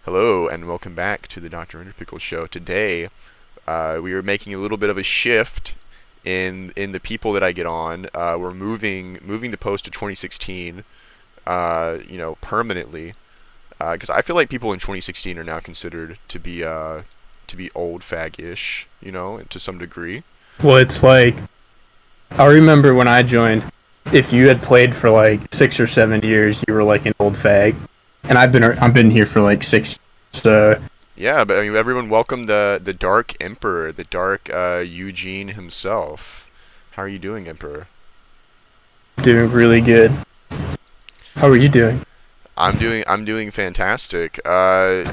Hello and welcome back to the DrEnderPickles show. Today, we are making a little bit of a shift in the people that I get on. We're moving the post to 2016, permanently, because I feel like people in 2016 are now considered to be old fag-ish, to some degree. Well, it's like, I remember when I joined, if you had played for like 6 or 7 years, you were like an old fag. And I've been here for like 6, so Yeah, but I mean, everyone welcome the Dark Emperor, the Dark Eugene himself. How are you doing, Emperor? doing really good. How are you doing? I'm doing fantastic. You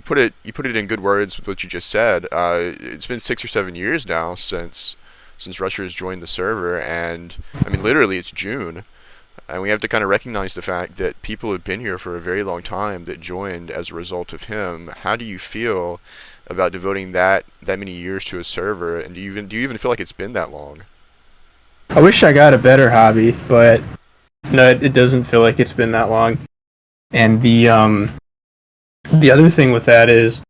put it in good words with what you just said. It's been 6 or 7 years now since Russia has joined the server, and I mean literally it's June, and we have to kind of recognize the fact that people have been here for a very long time that joined as a result of him. How do you feel about devoting that many years to a server, and do you even feel like it's been that long? I wish I got a better hobby, but no, it doesn't feel like it's been that long. And the other thing with that is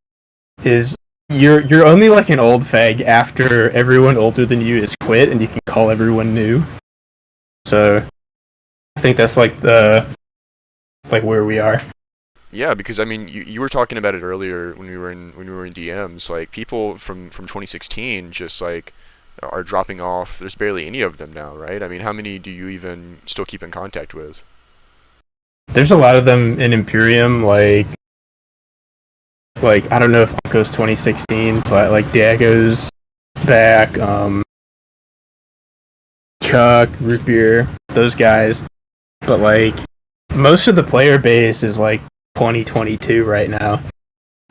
you're only like an old fag after everyone older than you is quit, and you can call everyone new. So I think that's like where we are. Yeah, because I mean, you were talking about it earlier when we were in DMs. Like people from 2016 just like are dropping off. There's barely any of them now, right? I mean, how many do you even still keep in contact with? There's a lot of them in Imperium, like I don't know if Unco's 2016, but like Dago's back, Chuck, Root Beer, those guys. But like most of the player base is like 2022 right now.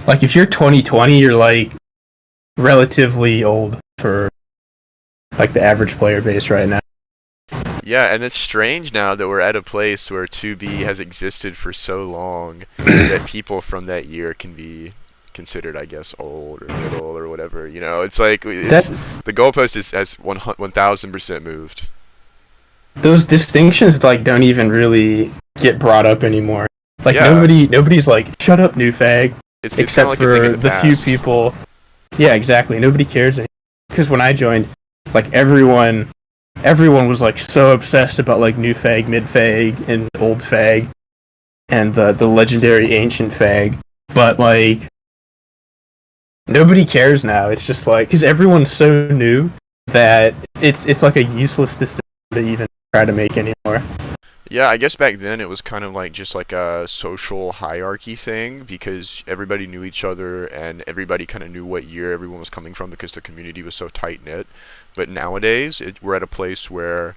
Like if you're 2020, you're like relatively old for like the average player base right now. Yeah, and it's strange now that we're at a place where 2B has existed for so long that people from that year can be considered, I guess, old or middle or whatever. It's like it's That the goalpost is has 1000% moved. those distinctions like don't even really get brought up anymore. Like Yeah, nobody's like shut up, new fag, it's kind of except like a thing of for the the few past. people. Yeah, exactly. Nobody cares because when I joined, like everyone was like so obsessed about like new fag, mid fag, and old fag, and the legendary ancient fag. But like nobody cares now. It's just like because everyone's so new that it's like a useless decision to even try to make anymore. Yeah, I guess back then it was kind of like just like a social hierarchy thing because everybody knew each other and everybody kind of knew what year everyone was coming from because the community was so tight knit. But nowadays, we're at a place where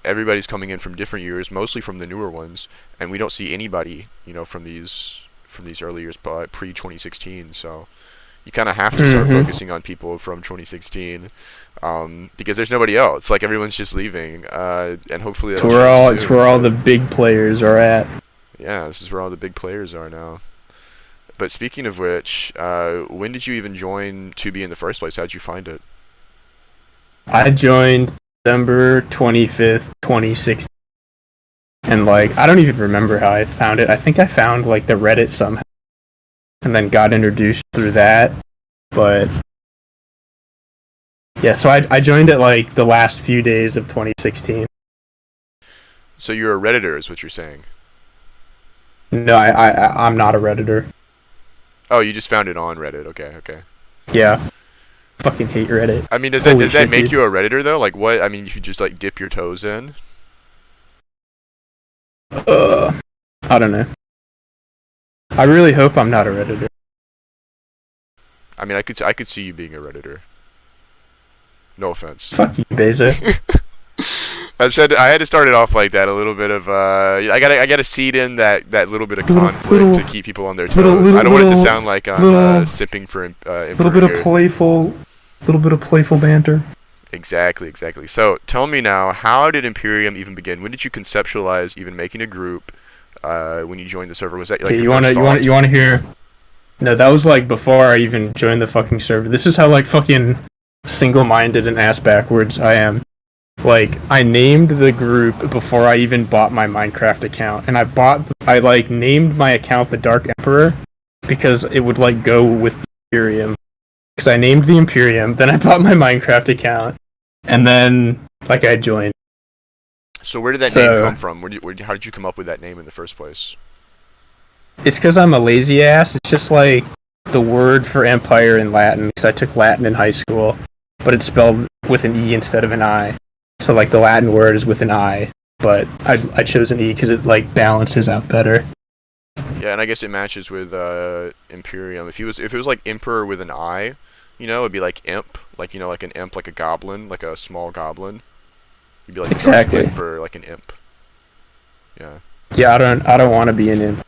everybody's coming in from different years, mostly from the newer ones, and we don't see anybody, from these early years, but pre 2016. So you kind of have to start Mm-hmm. focusing on people from 2016, because there's nobody else. Like everyone's just leaving, and hopefully that'll change It's where soon. all But the big players are at. yeah, this is where all the big players are now. But speaking of which, when did you even join 2B in the first place? How'd you find it? I joined December 25th, 2016, and like I don't even remember how I found it. I think I found like the Reddit somehow, and then got introduced through that. But yeah, so I joined it like the last few days of 2016. So you're a redditor, is what you're saying? No, I'm not a redditor. Oh, you just found it on Reddit. Okay, okay. Yeah, fucking hate Reddit. I mean, does that Holy does that shit, make dude. you a redditor though? Like what? I mean, if you just like dip your toes in. Uh, I don't know. I really hope I'm not a redditor. I mean, I could see you being a redditor. No offense. Fuck you, Beza. I had to start it off like that. A little bit of I gotta seed in that little bit of Little conflict to little keep people on their little toes. I little don't want it to little sound like I'm little sipping for little Emperor bit of here. playful banter. Exactly, exactly. So tell me now, how did Imperium even begin? When did you conceptualize even making a group? When you joined the server, was that like Okay, your first thought? you wanna hear? No, that was like before I even joined the fucking server. This is how like fucking single-minded and ass backwards I am. Like I named the group before I even bought my Minecraft account, and I like named my account the Dark Emperor because it would like go with the Imperium. Because I named the Imperium, then I bought my Minecraft account, and then like I joined. So where did that name come from? How did you come up with that name in the first place? It's because I'm a lazy ass. It's just like the word for empire in Latin, because I took Latin in high school, but it's spelled with an E instead of an I. So like the Latin word is with an I, but I chose an E because it like balances out better. Yeah, and I guess it matches with Imperium. If it was like Emperor with an I, it'd be like imp, like like an imp, like a goblin, like a small goblin. You'd be like exactly Emperor, like an imp. Yeah. Yeah, I don't want to be an imp.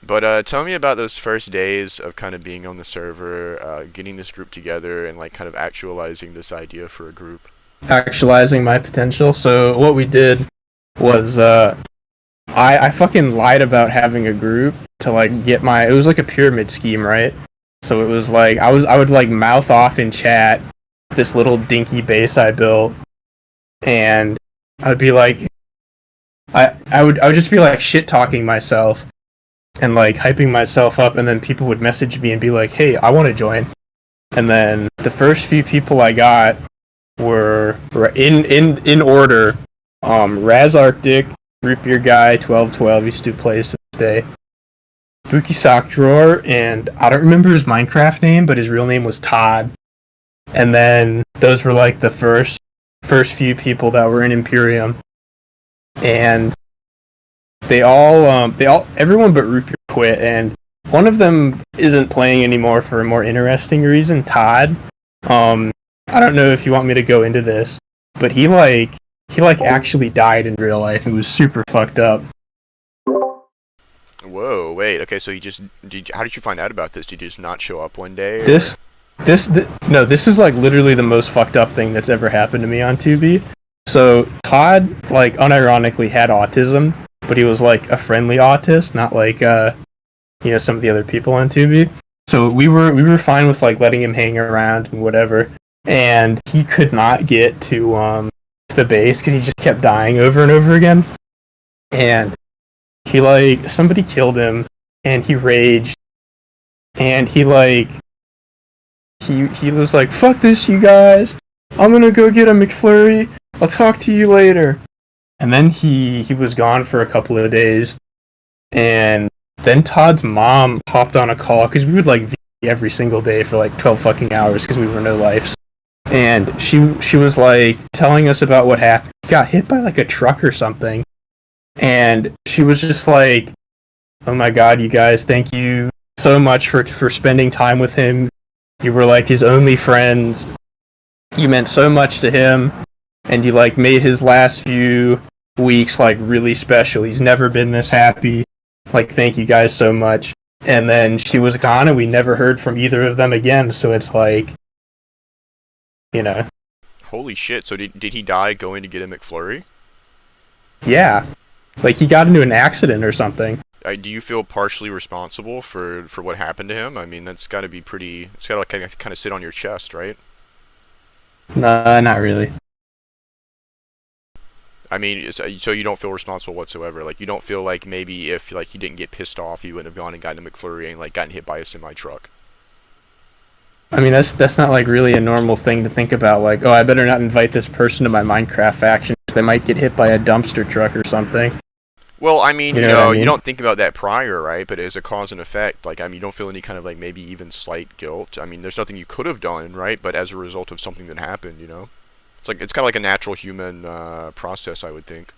But tell me about those first days of kind of being on the server, getting this group together, and like kind of actualizing this idea for a group. Actualizing my potential. So what we did was I fucking lied about having a group to like get it was like a pyramid scheme, right? So it was like I would like mouth off in chat this little dinky base I built, and I'd be like I would just be like shit talking myself and like hyping myself up, and then people would message me and be like, "Hey, I want to join." And then the first few people I got were in order: Raz Arctic, Root Beer Guy, 1212 used to plays to this day, Spooky Sock Drawer, and I don't remember his Minecraft name, but his real name was Todd. And then those were like the first few people that were in Imperium, and everyone but Root Beer quit, and one of them isn't playing anymore for a more interesting reason, Todd. I don't know if you want me to go into this, but he actually died in real life. It was super fucked up. Whoa, wait, okay, so how did you find out about this? Did you just not show up one day? Or? This is like literally the most fucked up thing that's ever happened to me on 2B. So Todd, like, unironically had autism, but he was like a friendly autist, not like some of the other people on 2B. So we were fine with like letting him hang around and whatever. And he could not get to the base because he just kept dying over and over again. And he somebody killed him, and he raged, and he was like, "Fuck this, you guys! I'm gonna go get a McFlurry. I'll talk to you later." And then he was gone for a couple of days, and then Todd's mom hopped on a call because we would like every single day for like 12 fucking hours because we were no lives. And she was like telling us about what happened. He got hit by like a truck or something. And she was just like, "Oh my god, you guys, thank you so much for spending time with him. You were like his only friends. You meant so much to him, and you like made his last few weeks like really special. He's never been this happy. Like, thank you guys so much." And then she was gone, and we never heard from either of them again. So it's like, Holy shit! So did he die going to get a McFlurry? Yeah, like he got into an accident or something. Do you feel partially responsible for what happened to him? I mean, that's got to be pretty. It's got to like kind of sit on your chest, right? No, not really. I mean, so you don't feel responsible whatsoever. Like, you don't feel like maybe if like he didn't get pissed off, he wouldn't have gone and gotten a McFlurry and like gotten hit by a semi truck. I mean, that's not like really a normal thing to think about. Like, oh, I better not invite this person to my Minecraft faction because they might get hit by a dumpster truck or something. Well, I mean, I mean? you don't think about that prior, right? But as a cause and effect, like, I mean, you don't feel any kind of like maybe even slight guilt. I mean, there's nothing you could have done, right? But as a result of something that happened, it's kind of like a natural human process, I would think.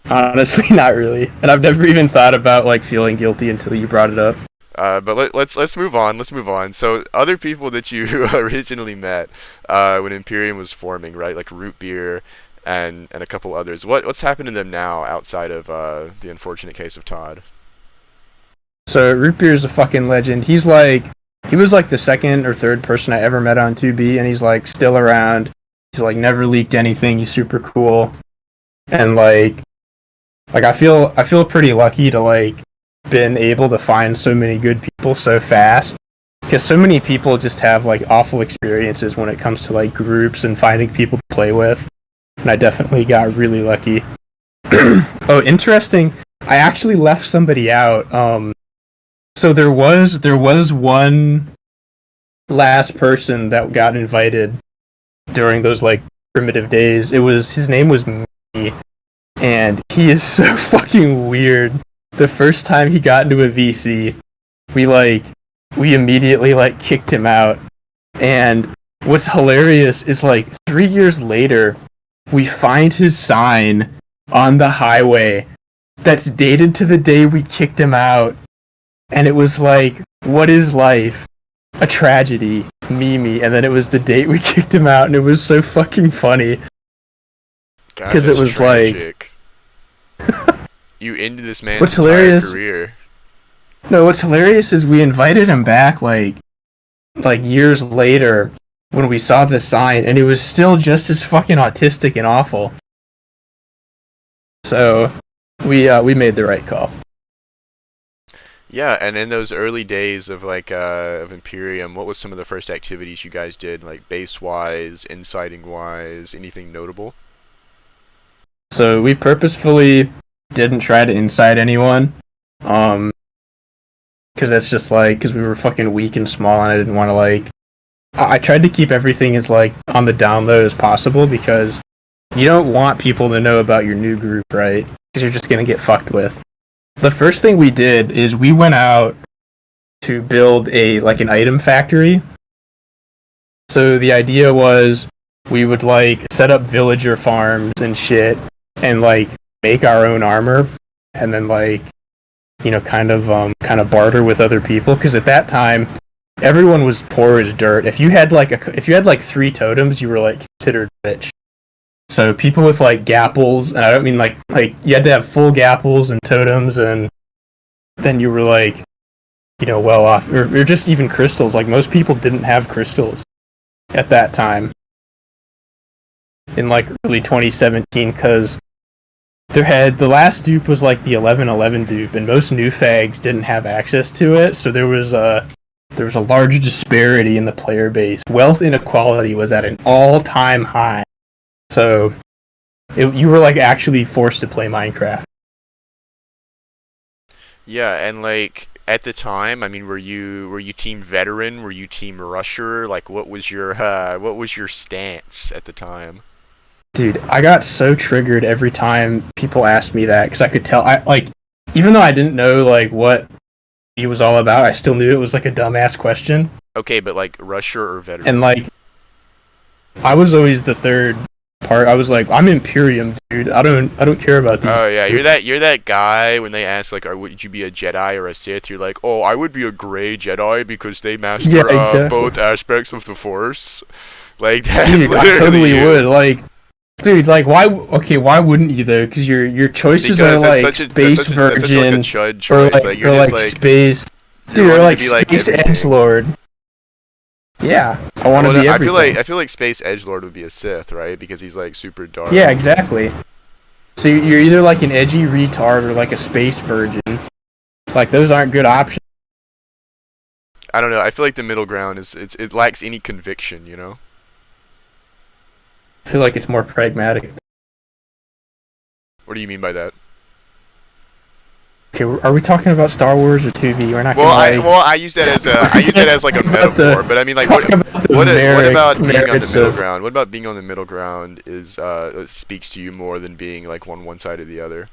Honestly, not really. And I've never even thought about like feeling guilty until you brought it up. But let's move on. Let's move on. So other people that you originally met when Imperium was forming, right? Like Root Beer and a couple others. What's happened to them now outside of the unfortunate case of Todd? So Root Beer is a fucking legend. He was like the second or third person I ever met on 2B, and he's like still around. He's like never leaked anything. He's super cool, and like I feel pretty lucky to like been able to find so many good people so fast, because so many people just have like awful experiences when it comes to like groups and finding people to play with, and I definitely got really lucky. Oh, interesting, I actually left somebody out. So there was one last person that got invited during those like primitive days. His name was me, and he is so fucking weird. The first time he got into a VC, we immediately like kicked him out. And what's hilarious is like 3 years later, we find his sign on the highway that's dated to the day we kicked him out. And it was like, what is life? A tragedy, Mimi. And then it was the date we kicked him out, and it was so fucking funny. God, Because it that's was tragic. You ended this man's what's entire hilarious career. No, what's hilarious is we invited him back like years later when we saw the sign, and he was still just as fucking autistic and awful. So we made the right call. Yeah, and in those early days of like of Imperium, what was some of the first activities you guys did, like base wise, inciting wise, anything notable? So we purposefully didn't try to incite anyone, because that's just like because we were fucking weak and small, and I didn't want to like. I tried to keep everything as like on the down low as possible because you don't want people to know about your new group, right? Because you're just gonna get fucked with. The first thing we did is we went out to build an item factory. So the idea was we would like set up villager farms and shit and like make our own armor and then like kind of barter with other people because at that time everyone was poor as dirt. If you had like 3 totems, you were like considered rich. So people with like gapples, and I don't mean like you had to have full gapples and totems, and then you were like, well off, or just even crystals. Like most people didn't have crystals at that time in like early 2017 because the last dupe was like the 1111 dupe, and most new fags didn't have access to it. So there was a large disparity in the player base. Wealth inequality was at an all-time high. So you were like actually forced to play Minecraft. Yeah, and like at the time, I mean, were you team veteran? Were you team rusher? Like, what was your stance at the time? Dude, I got so triggered every time people asked me that because I could tell even though I didn't know like what he was all about, I still knew it was like a dumbass question. Okay, but like rusher or veteran? And like I was always the third part. I was like, I'm Imperium, dude. I don't care about these. Oh yeah, you're that guy when they ask like, would you be a Jedi or a Sith? You're like, oh, I would be a gray Jedi because they master Yeah, exactly. both aspects of the Force. Like that's Dude, literally I totally you. would. Like, dude, like why? Okay, why wouldn't you though? Because your choices Because are like that's space such like a virgin chud or choice. Like you're or just like like space. Dude, you're or wanting like to be like space everything. edgelord. Yeah, I want to Well, be I feel everything. like Space Edgelord would be a Sith, right? Because he's like super dark. Yeah, exactly. So you're either like an edgy retard or like a space virgin. Like those aren't good options. I don't know. I feel like the middle ground it lacks any conviction, you know. I feel like it's more pragmatic. What do you mean by that? Okay, are we talking about Star Wars or 2B? We're not Well, gonna I use that as like a metaphor, but I mean like what about being on the middle ground? What about being on the middle ground is speaks to you more than being like one side or the other?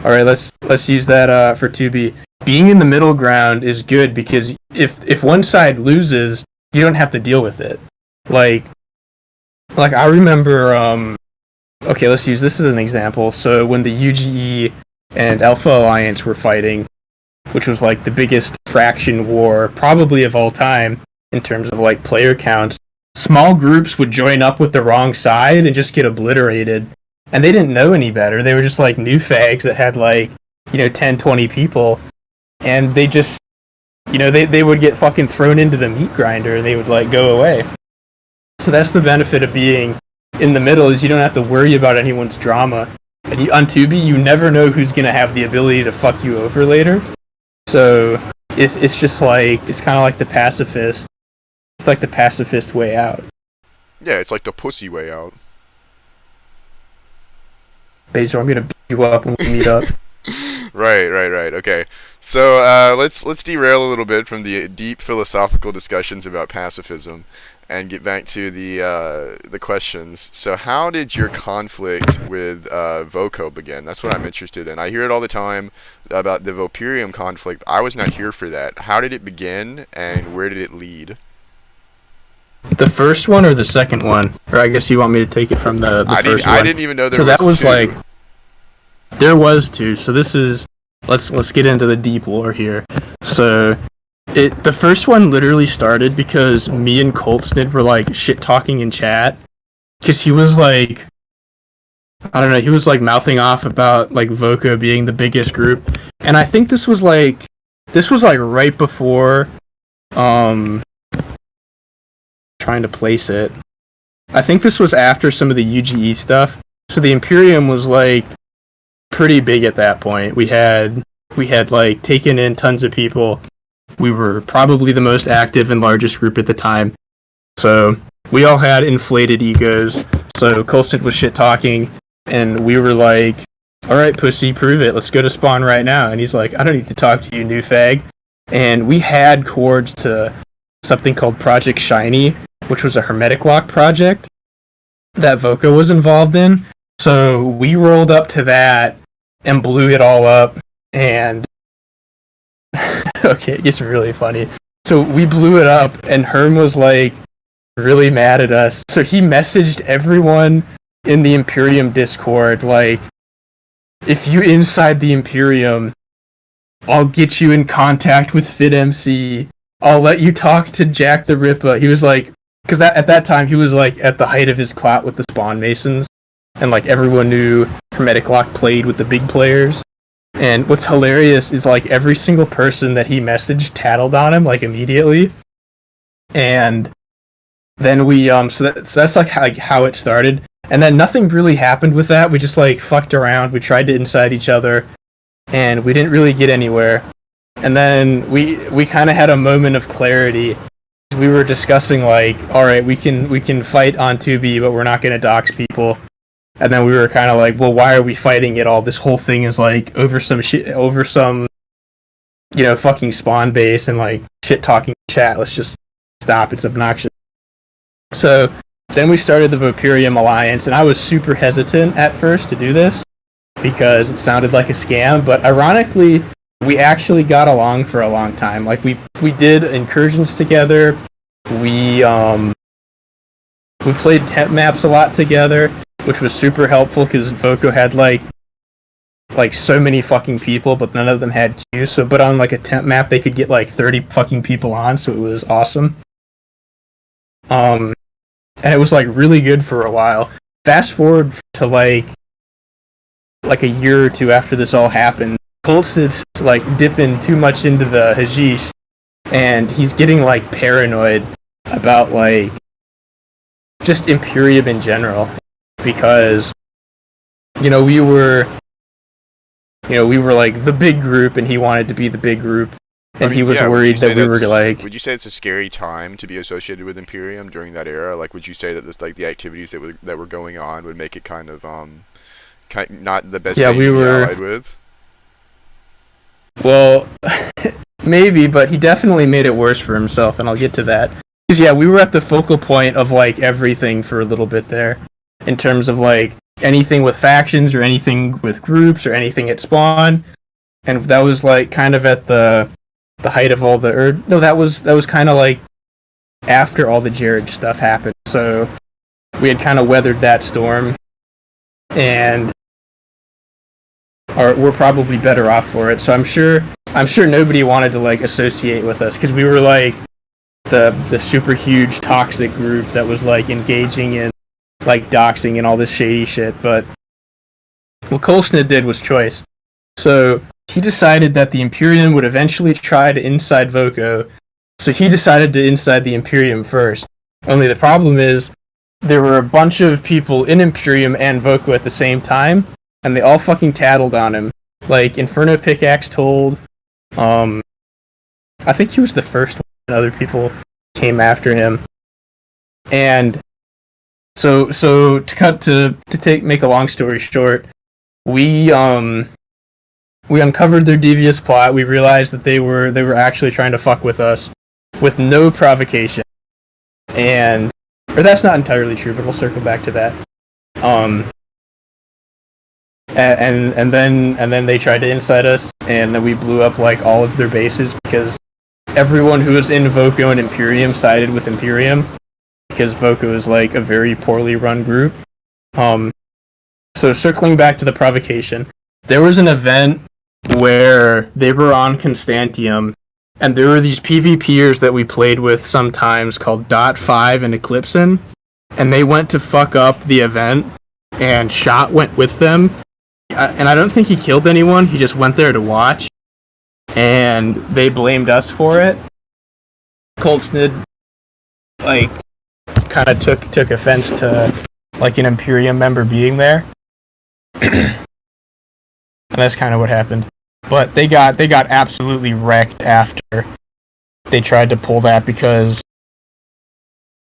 All right, let's use that for 2B. Being in the middle ground is good because if one side loses, you don't have to deal with it. Like I remember okay, let's use this as an example. So when the UGE and Alpha Alliance were fighting, which was like the biggest fraction war probably of all time in terms of like player counts, small groups would join up with the wrong side and just get obliterated. And they didn't know any better. They were just like new fags that had like, 10, 20 people. And they just, they would get fucking thrown into the meat grinder and they would like go away. So that's the benefit of being in the middle is you don't have to worry about anyone's drama. And on Tubi, you never know who's gonna have the ability to fuck you over later. So it's just like it's kind of like the pacifist. It's like the pacifist way out. Yeah, it's like the pussy way out. Basil, I'm gonna beat you up when we meet up. Right. Okay. So let's derail a little bit from the deep philosophical discussions about pacifism, and get back to the questions. So how did your conflict with Voco begin? That's what I'm interested in. I hear it all the time about the Vopirium conflict. I was not here for that. How did it begin, and where did it lead? The first one or the second one? Or I guess you want me to take it from the I didn't first I one. didn't even know there So that was was like two. there was two. So this is let's get into the deep lore here. So the first one literally started because me and Coltsnid were like shit talking in chat because he was like I don't know, he was like mouthing off about like Voco being the biggest group. And I think this was like right before trying to place it. I think this was after some of the UGE stuff. So the Imperium was like pretty big at that point. We had like taken in tons of people. We were probably the most active and largest group at the time. So we all had inflated egos. So Colston was shit talking, and we were like, "All right, pussy, prove it. Let's go to spawn right now." And he's like, "I don't need to talk to you, new fag." And we had cords to something called Project Shiny, which was a hermetic lock project that Voca was involved in. So we rolled up to that and blew it all up. And okay, it gets really funny. So we blew it up, and Herm was like really mad at us. So he messaged everyone in the Imperium Discord like, if you inside the Imperium, I'll get you in contact with FitMC. I'll let you talk to Jack the Ripper. He was like, because at that time he was like at the height of his clout with the Spawn Masons, and like everyone knew Hermetic Lock played with the big players. And what's hilarious is like every single person that he messaged tattled on him like immediately. And then we so that's like how it started. And then nothing really happened with that. We just like fucked around. We tried to inside each other, and we didn't really get anywhere. And then we kind of had a moment of clarity. We were discussing like, all right, we can fight on 2B, but we're not going to dox people. And then we were kind of like, well, why are we fighting at all? This whole thing is like over some shit, over some fucking spawn base and like shit talking chat. Let's just stop. It's obnoxious. So then we started the Vopirium Alliance, and I was super hesitant at first to do this because it sounded like a scam. But ironically, we actually got along for a long time. Like we did incursions together. We played temp maps a lot together, which was super helpful because Voco had like so many fucking people, but none of them had queues. So, but on like a temp map, they could get like 30 fucking people on, so it was awesome. And it was like really good for a while. Fast forward to like a year or two after this all happened, Colts is like dipping too much into the hashish, and he's getting like paranoid about like just Imperium in general, because you know we were we were like the big group, and he wanted to be the big group, I and he mean, was yeah. worried that we were like, Would you say it's a scary time to be associated with Imperium during that era? Like, would you say that this, like, the activities that were going on would make it kind of not the best yeah, thing we to be were, allied with? well, maybe, but he definitely made it worse for himself, and I'll get to that. Because yeah, we were at the focal point of like everything for a little bit there, in terms of like anything with factions or anything with groups or anything at spawn, and that was like kind of at the height of all the no, that was kind of like after all the Jared stuff happened. So we had kind of weathered that storm, and we're probably better off for it. So I'm sure nobody wanted to like associate with us because we were like the super huge toxic group that was like engaging in like doxing and all this shady shit. But what Kolsnit did was choice. So he decided that the Imperium would eventually try to inside Voco. So he decided to inside the Imperium first. Only the problem is there were a bunch of people in Imperium and Voco at the same time, and they all fucking tattled on him. Like Inferno Pickaxe told, I think he was the first one, and other people came after him. And so to make a long story short, we we uncovered their devious plot. We realized that they were actually trying to fuck with us with no provocation. And or that's not entirely true, but we'll circle back to that. Um, and then they tried to incite us, and then we blew up like all of their bases because everyone who was in Voco and Imperium sided with Imperium because Voco is like a very poorly run group. So circling back to the provocation, there was an event where they were on Constantium, and there were these PvPers that we played with sometimes called Dot 5 and Eclipson, and they went to fuck up the event, and Shot went with them, and I don't think he killed anyone, he just went there to watch, and they blamed us for it. Coltsnid, like, kind of took offense to, like, an Imperium member being there. And that's kind of what happened. But they got absolutely wrecked after they tried to pull that because,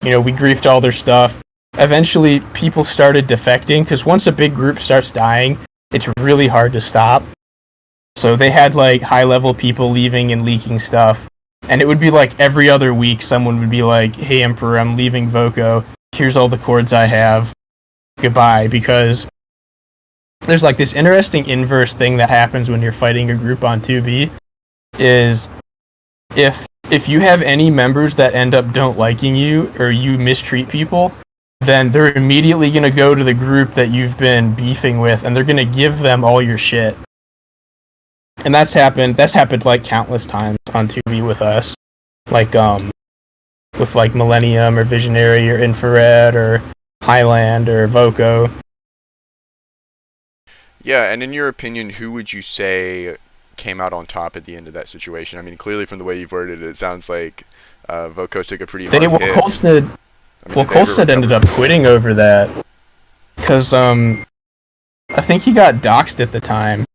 you know, we griefed all their stuff. Eventually, people started defecting because once a big group starts dying, it's really hard to stop. So they had like high-level people leaving and leaking stuff. And it would be like every other week, someone would be like, "Hey, Emperor, I'm leaving Voco. Here's all the cords I have. Goodbye," because there's like this interesting inverse thing that happens when you're fighting a group on 2B is if you have any members that end up don't liking you or you mistreat people, then they're immediately going to go to the group that you've been beefing with and they're going to give them all your shit. And that's happened like countless times on 2B with us. Like with like Millennium or Visionary or Infrared or Highland or Voco. Yeah, and in your opinion, who would you say came out on top at the end of that situation? I mean, clearly from the way you've worded it, it sounds like Voco took a pretty hard hit. Coltsnid ended up quitting over that because I think he got doxxed at the time,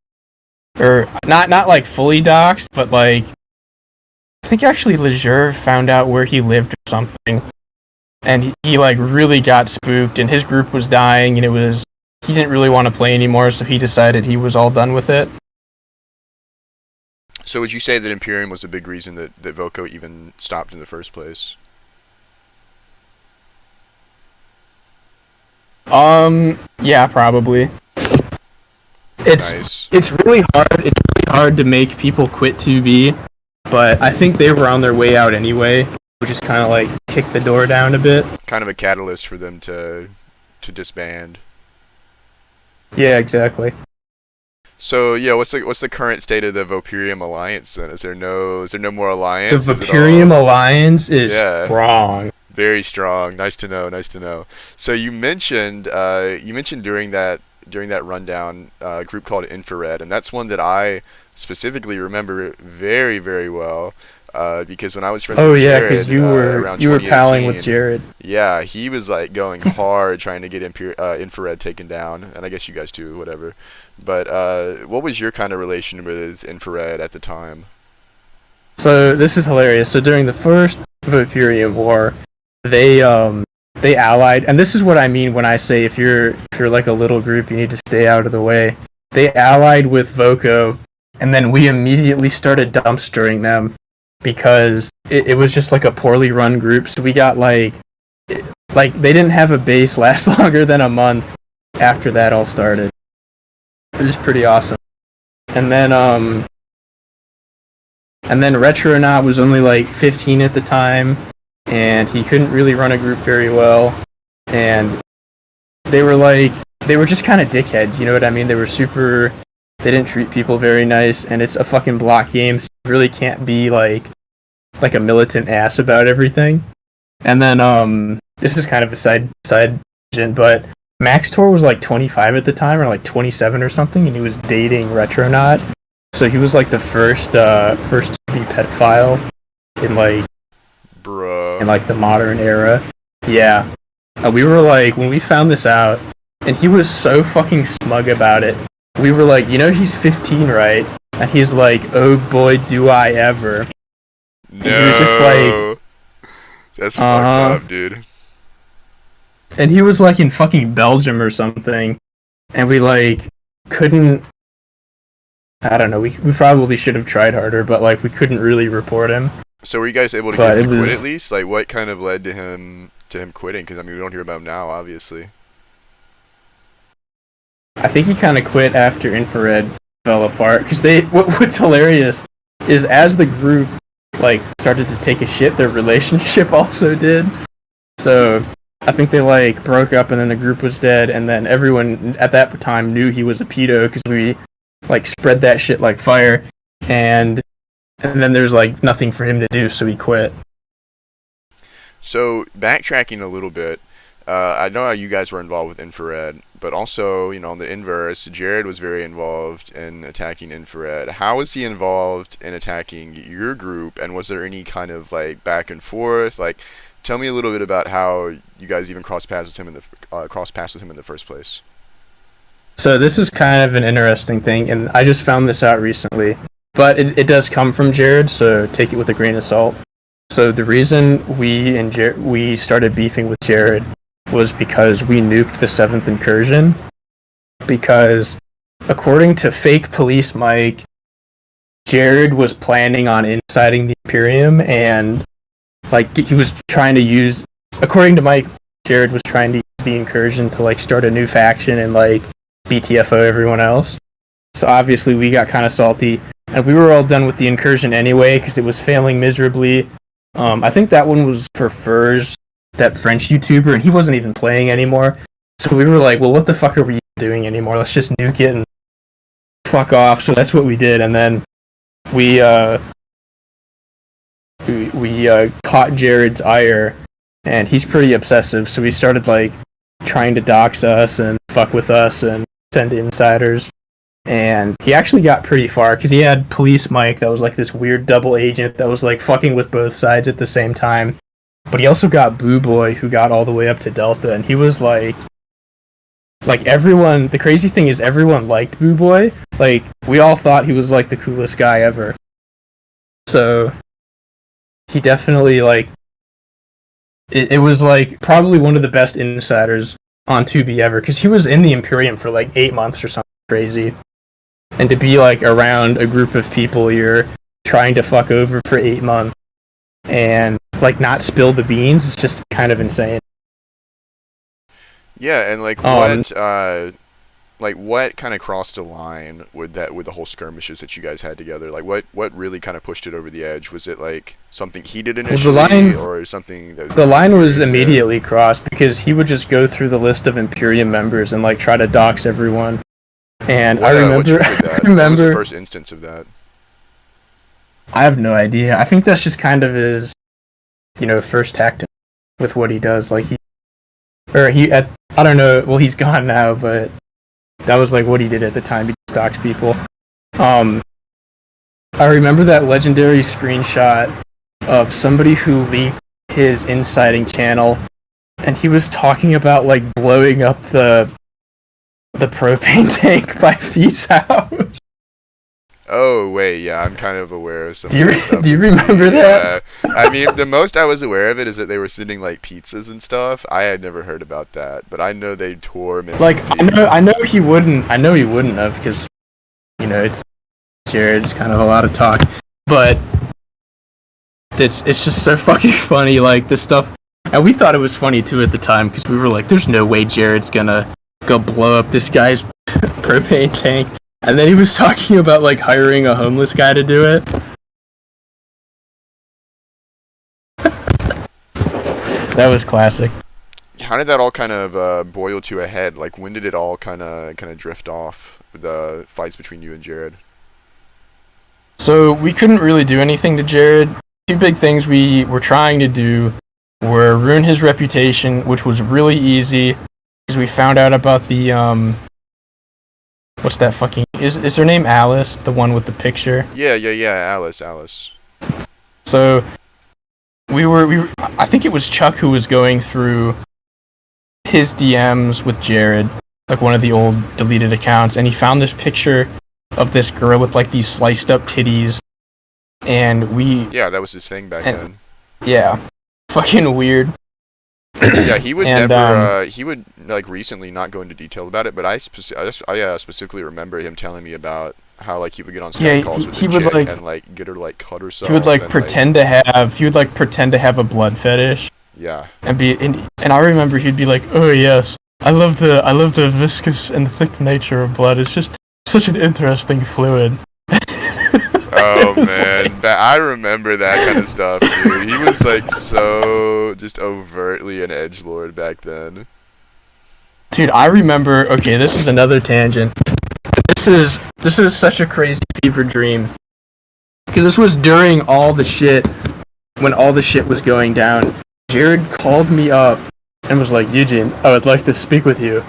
or not like fully doxxed, but like I think actually Lejeune found out where he lived or something, and he like really got spooked, and his group was dying, and he didn't really want to play anymore, so he decided he was all done with it. So would you say that Imperium was a big reason that Voco even stopped in the first place? Yeah, probably. Nice. It's really hard to make people quit 2B, but I think they were on their way out anyway, which is kind of like kick the door down a bit. Kind of a catalyst for them to disband. Yeah, exactly. So yeah, what's the current state of the Voperium alliance then? Is there no more alliance? The Voperium alliance is strong. Very strong. Nice to know. So you mentioned during that rundown a group called Infrared, and that's one that I specifically remember very, very well. Because when I was friends with Jared, because you were palling with Jared. Yeah, he was like going hard trying to get Infrared taken down, and I guess you guys too, whatever. But what was your kind of relation with Infrared at the time? So this is hilarious. So during the first Voperium War, they allied, and this is what I mean when I say if you're like a little group, you need to stay out of the way. They allied with Voco, and then we immediately started dumpstering them. Because it was just like a poorly run group, so we got like they didn't have a base last longer than a month after that all started. It was pretty awesome. And then Retronaut was only like 15 at the time, and he couldn't really run a group very well. And they were just kind of dickheads, you know what I mean? They didn't treat people very nice, and it's a fucking block game, so you really can't be like a militant ass about everything. And then this is kind of a side tangent, but Max Tor was like 25 at the time, or like 27 or something, and he was dating Retronaut. So he was like the first to be pedophile in like the modern era. Yeah. We were like, when we found this out, and he was so fucking smug about it, we were like, you know he's 15, right? And he's like, oh boy, do I ever. No. And he was just like... That's fucked up, dude. And he was like in fucking Belgium or something. And we like couldn't... I don't know. We probably should have tried harder, but like we couldn't really report him. So were you guys able to get But him it to quit at was. least? Like, what kind of led to him quitting? Because I mean, we don't hear about him now, obviously. I think he kind of quit after Infrared fell apart. Because what's hilarious is as the group like started to take a shit, their relationship also did. So I think they like broke up, and then the group was dead, and then everyone at that time knew he was a pedo because we like spread that shit like fire, and then there's like nothing for him to do, so he quit. So backtracking a little bit, I know how you guys were involved with Infrared, but also, on the inverse, Jared was very involved in attacking Infrared. How was he involved in attacking your group, and was there any kind of like back and forth? Like, tell me a little bit about how you guys even crossed paths with him in the first place. So this is kind of an interesting thing, and I just found this out recently. But it does come from Jared, so take it with a grain of salt. So the reason we started beefing with Jared was because we nuked the seventh incursion. Because according to fake police Mike, Jared was planning on inciting the Imperium, and like he was trying to use. According to Mike, Jared was trying to use the incursion to like start a new faction and like BTFO everyone else. So obviously we got kind of salty, and we were all done with the incursion anyway because it was failing miserably. I think that one was for Furs, that French YouTuber, and he wasn't even playing anymore. So we were like, well, what the fuck are we doing anymore? Let's just nuke it and fuck off. So that's what we did, and then we caught Jared's ire, and he's pretty obsessive. So we started like trying to dox us and fuck with us and send insiders. And he actually got pretty far because he had Police Mike that was like this weird double agent that was like fucking with both sides at the same time. But he also got Boo Boy, who got all the way up to Delta, and he was like everyone. The crazy thing is everyone liked Boo Boy. Like we all thought he was like the coolest guy ever. So he definitely like it was like probably one of the best insiders on 2B ever because he was in the Imperium for like 8 months or something crazy. And to be like around a group of people you're trying to fuck over for 8 months and like not spill the beans is just kind of insane. Yeah, and Um, like what kind of crossed the line with the whole skirmishes that you guys had together? Like what really kind of pushed it over the edge? Was it like something he did well, the initially, line or something that the line you were was doing together? immediately crossed because he would just go through the list of Imperium members and like try to dox everyone. And I What remember, triggered I that? What was the remember, first instance of that? I have no idea. I think that's just kind of his, first tactic with what he does. Like I don't know. Well, he's gone now, but that was like what he did at the time. He stalked people. Um, I remember that legendary screenshot of somebody who leaked his inciting channel, and he was talking about like blowing up the propane tank by Fee's house. Oh wait, yeah, I'm kind of aware of some Do of you that stuff do you with remember the. that? I mean, the most I was aware of it is that they were sending like pizzas and stuff. I had never heard about that, but I know they tore him into Like V. I know he wouldn't. I know he wouldn't have because it's Jared. It's kind of a lot of talk, but it's just so fucking funny. Like the stuff, and we thought it was funny too at the time because we were like, "There's no way Jared's gonna go blow up this guy's propane tank." And then he was talking about like hiring a homeless guy to do it. That was classic. How did that all kind of boil to a head? Like, when did it all kind of drift off? The fights between you and Jared. So we couldn't really do anything to Jared. Two big things we were trying to do were ruin his reputation, which was really easy because we found out about the what's that fucking is her name Alice, the one with the picture? Yeah. Alice. So we were I think it was Chuck who was going through his DMs with Jared, like one of the old deleted accounts, and he found this picture of this girl with like these sliced up titties, and Yeah, that was his thing back and then. yeah, fucking weird. Yeah, he would And never. He would like recently not go into detail about it, but I specifically remember him telling me about How like he would get on Yeah, Skype calls with he his would chick like and like get her to like cut he would herself like and like pretend to have a blood fetish yeah. and I remember he'd be like, "Oh yes, I love the viscous and thick nature of blood. It's just such an interesting fluid." Oh It was like, man, I remember that kind of stuff, dude. He was like so just overtly an edgelord back then. dude, I remember. Okay, this is another tangent. This is such a crazy fever dream because this was during all the shit when all the shit was going down. Jared called me up and was like, "Eugene, I would like to speak with you."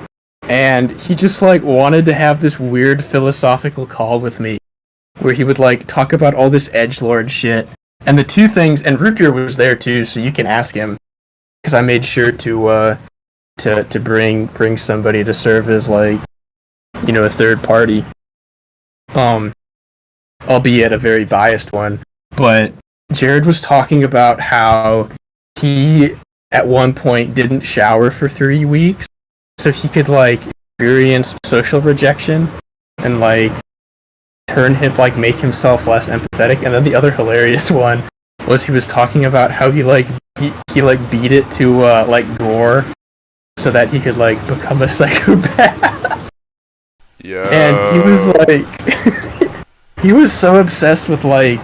And he just like wanted to have this weird philosophical call with me where he would like talk about all this edgelord shit. And the two things, and Root was there too, so you can ask him because I made sure to bring somebody to serve as like, you know, a third party. Um, albeit a very biased one. But Jared was talking about how he at one point didn't shower for 3 weeks so he could like experience social rejection and like make himself less empathetic. And then the other hilarious one was he was talking about how he like beat it to like gore so that he could like become a psychopath. Yo. And he was like he was so obsessed with like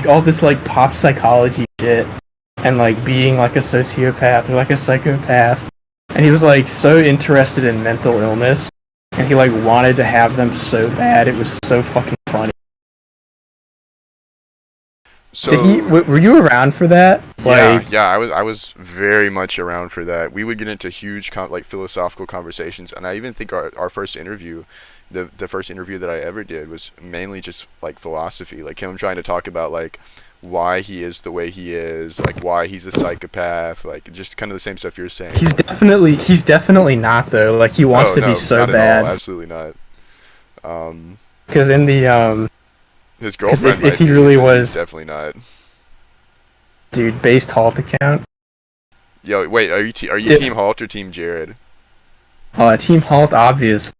all this like pop psychology shit and like being like a sociopath or like a psychopath, and he was like so interested in mental illness and he like wanted to have them so bad. It was so fucking funny. So Were you around for that? yeah, I was very much around for that. We would get into huge like philosophical conversations, and I even think our first interview, the first interview that I ever did was mainly just like philosophy, like him trying to talk about like why he is the way he is, like why he's a psychopath, like just kind of the same stuff you're saying. He's definitely not though. Like he wants to No, be so not at bad. all, absolutely not. Because in the His girlfriend if might he be, really but was, he's definitely not. dude, based Halt account. Yo, wait, are you If- Team Halt or Team Jared? Team Halt, obvious.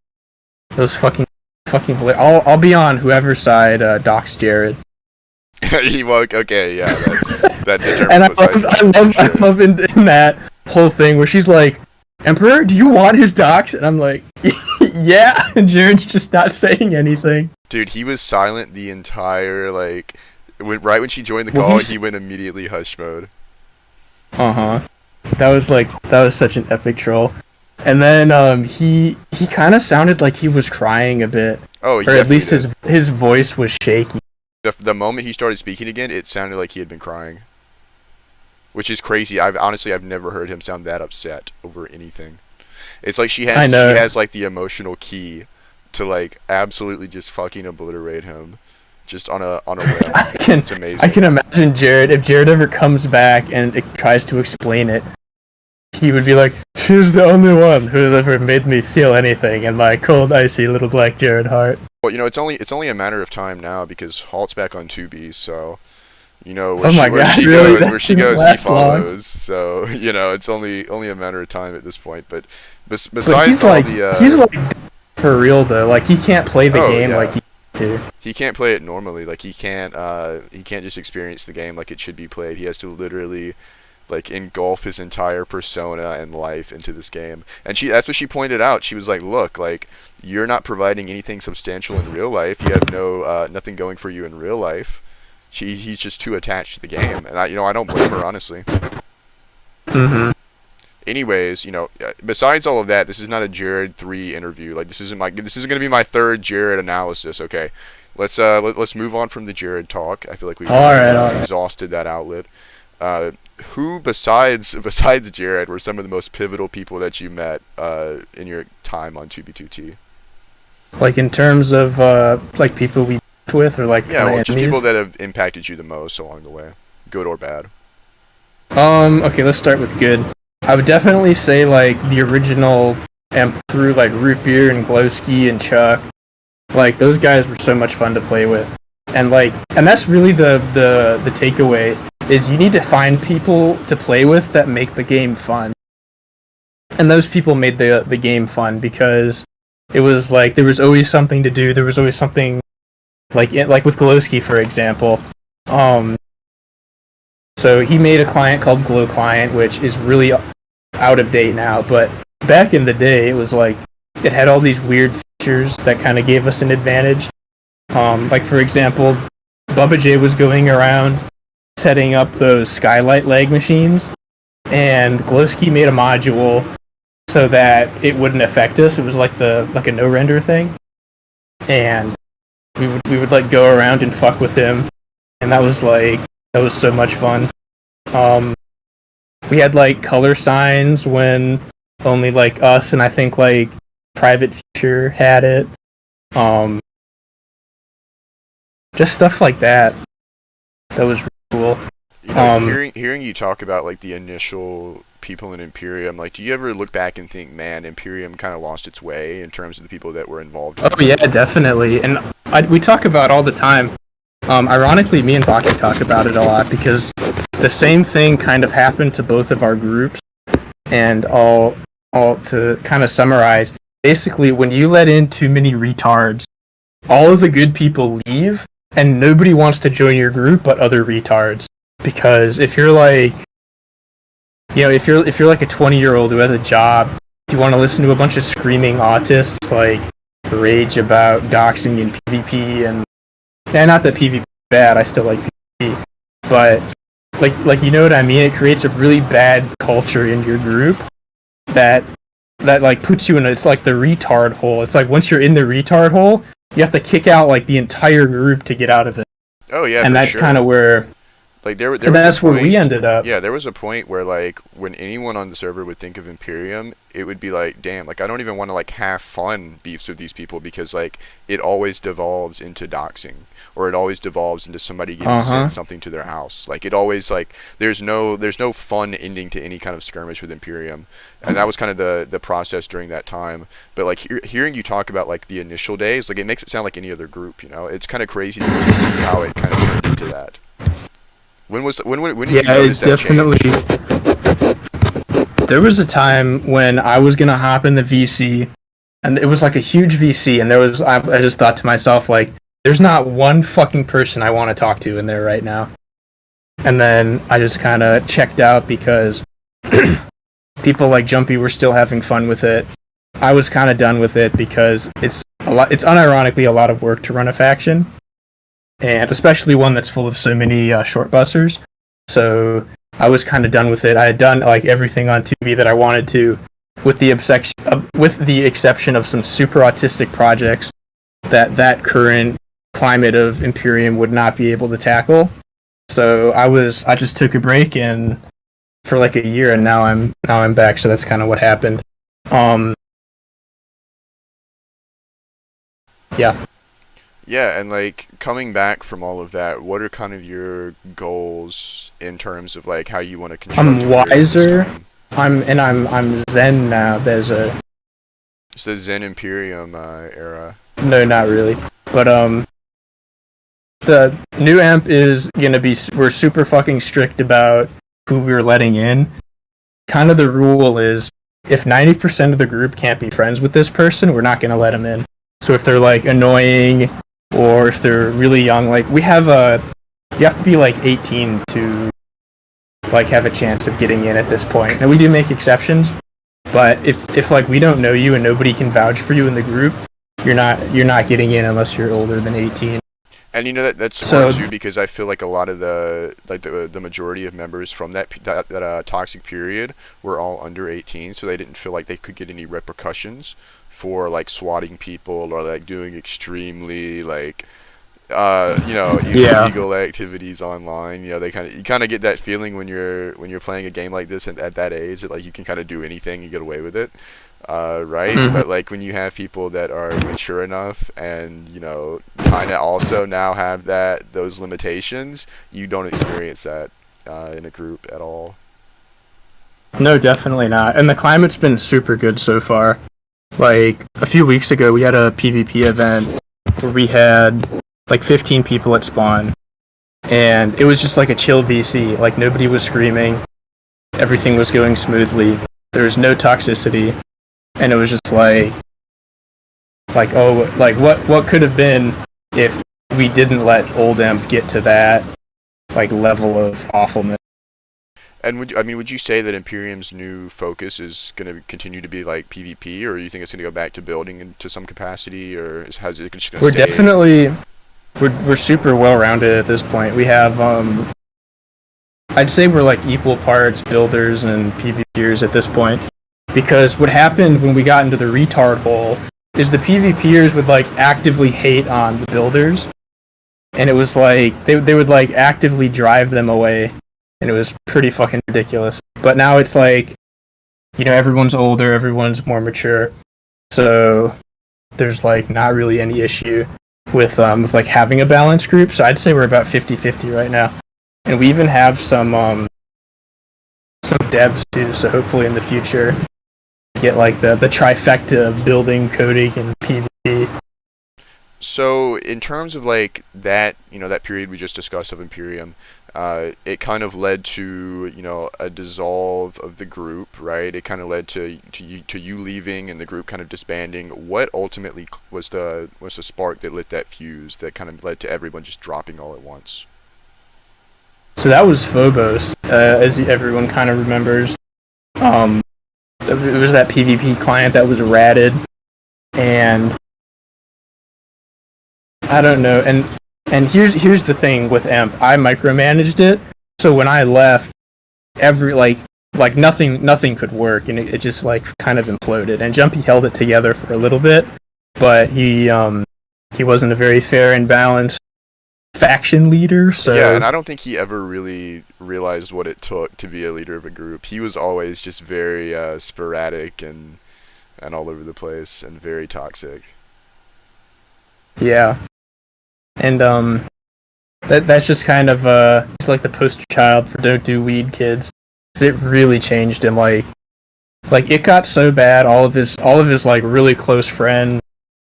Those fucking I'll be on whoever's side docs Jared. He woke. Okay, yeah, that And determines what side. I love in that whole thing where she's like, "Emperor, do you want his docs?" And I'm like, "Yeah." And Jared's just not saying anything. Dude, he was silent the entire like. Right when she joined the Well, call, he went immediately hush mode. That was such an epic troll. And then he kind of sounded like he was crying a bit, Oh, he or at least definitely his voice was shaky. did. The moment he started speaking again, it sounded like he had been crying, which is crazy. I've never heard him sound that upset over anything. It's like she has like the emotional key to like absolutely just fucking obliterate him, just on a whim. It's amazing. I can imagine Jared, if Jared ever comes back and tries to explain it, he would be like, "She's the only one who has ever made me feel anything in my cold, icy little black Jared heart." Well, you know, it's only a matter of time now because Halt's back on 2B, so you know Oh my God, really? That where she didn't goes, he last long. follows. So you know, it's only a matter of time at this point. But But besides he's like for real though. Like he can't play the game yeah. like he used to. He can't play it normally. Like he can't just experience the game like it should be played. He has to literally like engulf his entire persona and life into this game. And that's what she pointed out. She was like, "Look, like you're not providing anything substantial in real life. You have nothing going for you in real life." He's just too attached to the game, and I don't blame her, honestly. Mhm. Anyways, you know, besides all of that, this is not a Jared 3 interview. Like this isn't going to be my third Jared analysis. Okay, let's move on from the Jared talk. I feel like we've All right. exhausted that outlet. Who besides Jared were some of the most pivotal people that you met in your time on 2B2T? Like in terms of like people we with, or like Yeah, well, just enemies? people that have impacted you the most along the way, good or bad. Okay, let's start with good. I would definitely say like the original Emperor, like Root Beer and Glowski and Chuck. Like those guys were so much fun to play with, and that's really the takeaway is you need to find people to play with that make the game fun. And those people made the game fun because it was like there was always something to do. There was always something like with Glowski, for example. Um, so he made a client called Glow Client, which is really out of date now. But back in the day, it was like it had all these weird features that kind of gave us an advantage. Like for example, Bubba J was going around setting up those skylight lag machines, and Glowski made a module so that it wouldn't affect us. It was like a no render thing, and we would like go around and fuck with him, and that was so much fun. Um, we had like color signs when only like us and I think like Private Future had it. Um, just stuff like that. That was really cool. You know, hearing you talk about like the initial people in Imperium, like, do you ever look back and think, man, Imperium kind of lost its way in terms of the people that were involved in Oh yeah, definitely. And we talk about all the time. Ironically, me and Baki talk about it a lot because the same thing kind of happened to both of our groups. And all to kind of summarize, basically, when you let in too many retards, all of the good people leave, and nobody wants to join your group but other retards. Because if you're like, if you're like a 20-year-old who has a job, you want to listen to a bunch of screaming autists like rage about doxing in PvP and not that PvP is bad, I still like PvP, but like you know what I mean? It creates a really bad culture in your group that like puts you in it's like the retard hole. It's like once you're in the retard hole, you have to kick out like the entire group to get out of it. Oh yeah, and for that's sure. kind of where Like there was that's a point, where we ended up. yeah, there was a point where like when anyone on the server would think of Imperium, it would be like, damn, like I don't even want to like have fun beefs with these people because like it always devolves into doxing or it always devolves into somebody getting sent something to their house. Like it always like there's no fun ending to any kind of skirmish with Imperium, and that was kind of the process during that time. But like hearing you talk about like the initial days, like it makes it sound like any other group, you know? It's kind of crazy to see how it kind of turned into that. When did you notice that definitely. change? There was a time when I was gonna hop in the VC, and it was like a huge VC, and I just thought to myself like, there's not one fucking person I want to talk to in there right now. And then I just kind of checked out because people like Jumpy were still having fun with it. I was kind of done with it because it's unironically a lot of work to run a faction. And especially one that's full of so many short busters. So I was kind of done with it. I had done like everything on 2B that I wanted to, with the exception of some super autistic projects that current climate of Imperium would not be able to tackle. So I just took a break and for like a year, and now I'm back. So that's kind of what happened. Yeah. Yeah, and like coming back from all of that, what are kind of your goals in terms of like how you want to construct? I'm wiser. I'm Zen now. There's it's the Zen Imperium era. No, not really. But the new amp is gonna be we're super fucking strict about who we're letting in. Kind of the rule is if 90% of the group can't be friends with this person, we're not gonna let them in. So if they're like annoying or if they're really young, like you have to be like 18 to like have a chance of getting in at this point. Now we do make exceptions, but if like we don't know you and nobody can vouch for you in the group, you're not getting in unless you're older than 18. And you know that's smart too, because I feel like a lot of the majority of members from that toxic period were all under 18, so they didn't feel like they could get any repercussions for like swatting people or like doing extremely like illegal activities online. You know, you kind of get that feeling when you're playing a game like this at that age that like you can kind of do anything and get away with it. Right? But like when you have people that are mature enough and you know kind of also now have those limitations, you don't experience that in a group at all. No, definitely not. And the climate's been super good so far. Like a few weeks ago, we had a PvP event where we had like 15 people at spawn, and it was just like a chill VC. Like nobody was screaming, everything was going smoothly. There was no toxicity. And it was just like, like, oh, like what could have been if we didn't let old Imp get to that like level of awfulness. And would you say that Imperium's new focus is going to continue to be like PvP, or you think it's going to go back to building into some capacity, or is it just going to We're stay? definitely we're super well rounded at this point. We have I'd say we're like equal parts builders and PvPers at this point. Because what happened when we got into the retard hole is the PvPers would like actively hate on the builders, and it was like they would like actively drive them away, and it was pretty fucking ridiculous. But now it's like, you know, everyone's older, everyone's more mature, so there's like not really any issue with like having a balanced group. So I'd say we're about 50-50 right now, and we even have some devs too. So hopefully in the future get like the trifecta of building, coding, and PvP. So in terms of like that, that period we just discussed of Imperium, it kind of led to a dissolve of the group, right? It kind of led to you leaving and the group kind of disbanding. What ultimately was the spark that lit that fuse that kind of led to everyone just dropping all at once? So that was Phobos, as everyone kind of remembers. It was that PvP client that was ratted, and I don't know. And here's the thing with Emp. I micromanaged it, so when I left, every like nothing could work, and it just like kind of imploded. And Jumpy held it together for a little bit, but he wasn't a very fair and balanced faction leader. Yeah, and So I don't think he ever really realized what it took to be a leader of a group. He was always just very sporadic and all over the place and very toxic. yeah, and that's just kind of it's like the poster child for don't do weed kids. 'Cause it really changed him. Like it got so bad. All of his like really close friends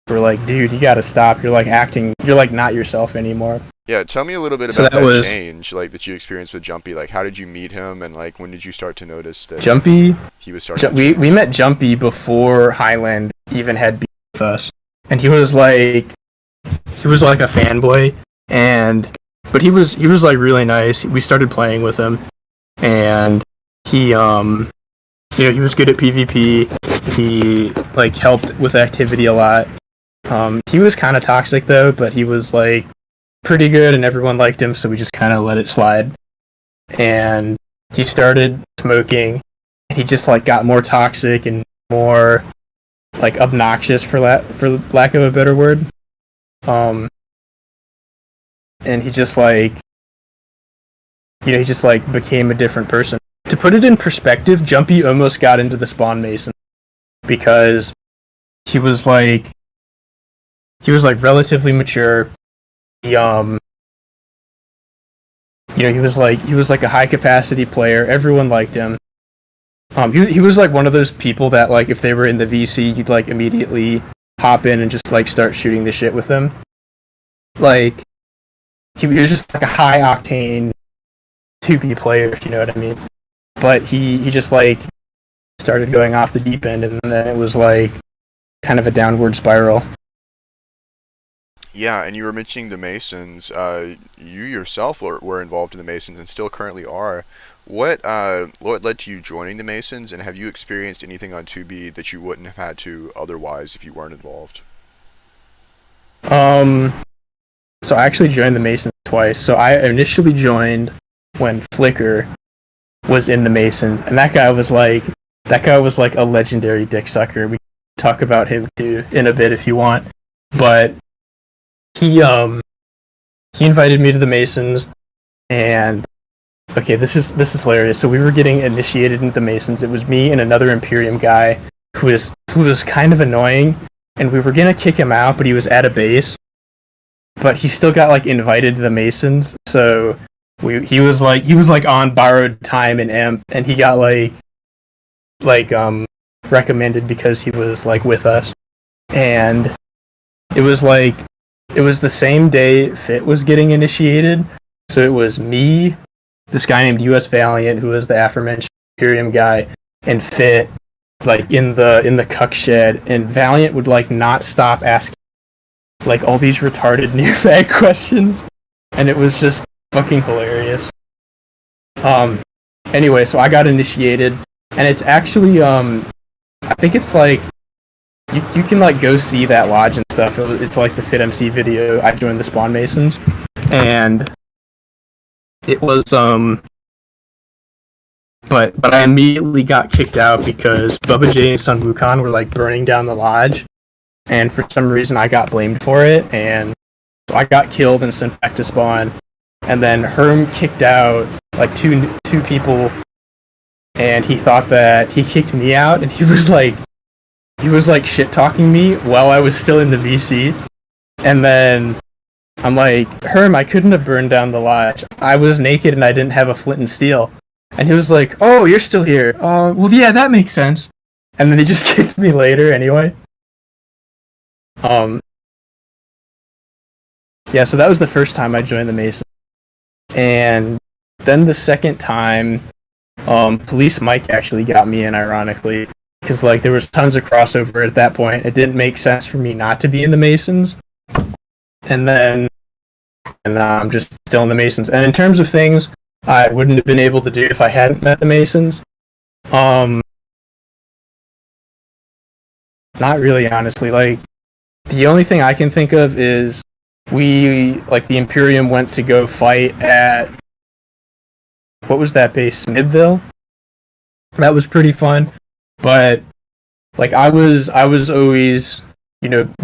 were like, dude, you gotta stop. You're like acting. You're like not yourself anymore. Yeah, tell me a little bit So about that that was change, like that you experienced with Jumpy. Like, how did you meet him, and like when did you start to notice that Jumpy. he was starting to We change? met Jumpy before Highland even had beef with us, and he was like a fanboy, and but he was like really nice. We started playing with him, and he he was good at PvP. He like helped with activity a lot. He was kind of toxic though, but he was like pretty good, and everyone liked him, so we just kind of let it slide. And he started smoking. He just like got more toxic and more like obnoxious for lack of a better word. Um, and he just like became a different person. To put it in perspective, Jumpy almost got into the Spawn Mason because he was like relatively mature. He he was like a high capacity player. Everyone liked him. He was like one of those people that like if they were in the VC, you'd like immediately hop in and just like start shooting the shit with them. Like he was just like a high octane 2B player, if you know what I mean. But he just like started going off the deep end, and then it was like kind of a downward spiral. Yeah, and you were mentioning the Masons. You yourself were involved in the Masons and still currently are. What led to you joining the Masons, and have you experienced anything on 2B that you wouldn't have had to otherwise if you weren't involved? Um, so I actually joined the Masons twice. So I initially joined when Flicker was in the Masons, and that guy was like a legendary dick sucker. We can talk about him too in a bit if you want, but he invited me to the Masons, and okay, this is hilarious. So we were getting initiated into the Masons. It was me and another Imperium guy who was kind of annoying, and we were gonna kick him out, but he was at a base, but he still got like invited to the Masons. So he was like on borrowed time in Imp, and he got like recommended because he was like with us, and it was like it was the same day Fit was getting initiated. So it was me, this guy named US Valiant, who was the aforementioned Imperium guy, and Fit. like in the cuck shed, and Valiant would like not stop asking like all these retarded new fag questions, and it was just fucking hilarious. Anyway, so I got initiated, and it's actually I think it's like you can like go see that lodge and stuff. It's like the Fit MC video. I joined the Spawn Masons, and it was but I immediately got kicked out because Bubba J and Sun Wukong were like burning down the lodge, and for some reason I got blamed for it, and so I got killed and sent back to Spawn, and then Herm kicked out like two people, and he thought that he kicked me out, and he was like shit talking me while I was still in the VC, and then I'm like, Herm, I couldn't have burned down the lodge. I was naked and I didn't have a flint and steel. And he was like, oh, you're still here. Well, yeah, that makes sense. And then he just kicked me later anyway. Yeah, so that was the first time I joined the Mason. And then the second time, Police Mike actually got me in, ironically. Because, like, there was tons of crossover at that point. It didn't make sense for me not to be in the Masons. And I'm just still in the Masons. And in terms of things I wouldn't have been able to do if I hadn't met the Masons, not really, honestly. Like, the only thing I can think of is the Imperium went to go fight at, what was that base, Smithville? That was pretty fun, but, like, I was always,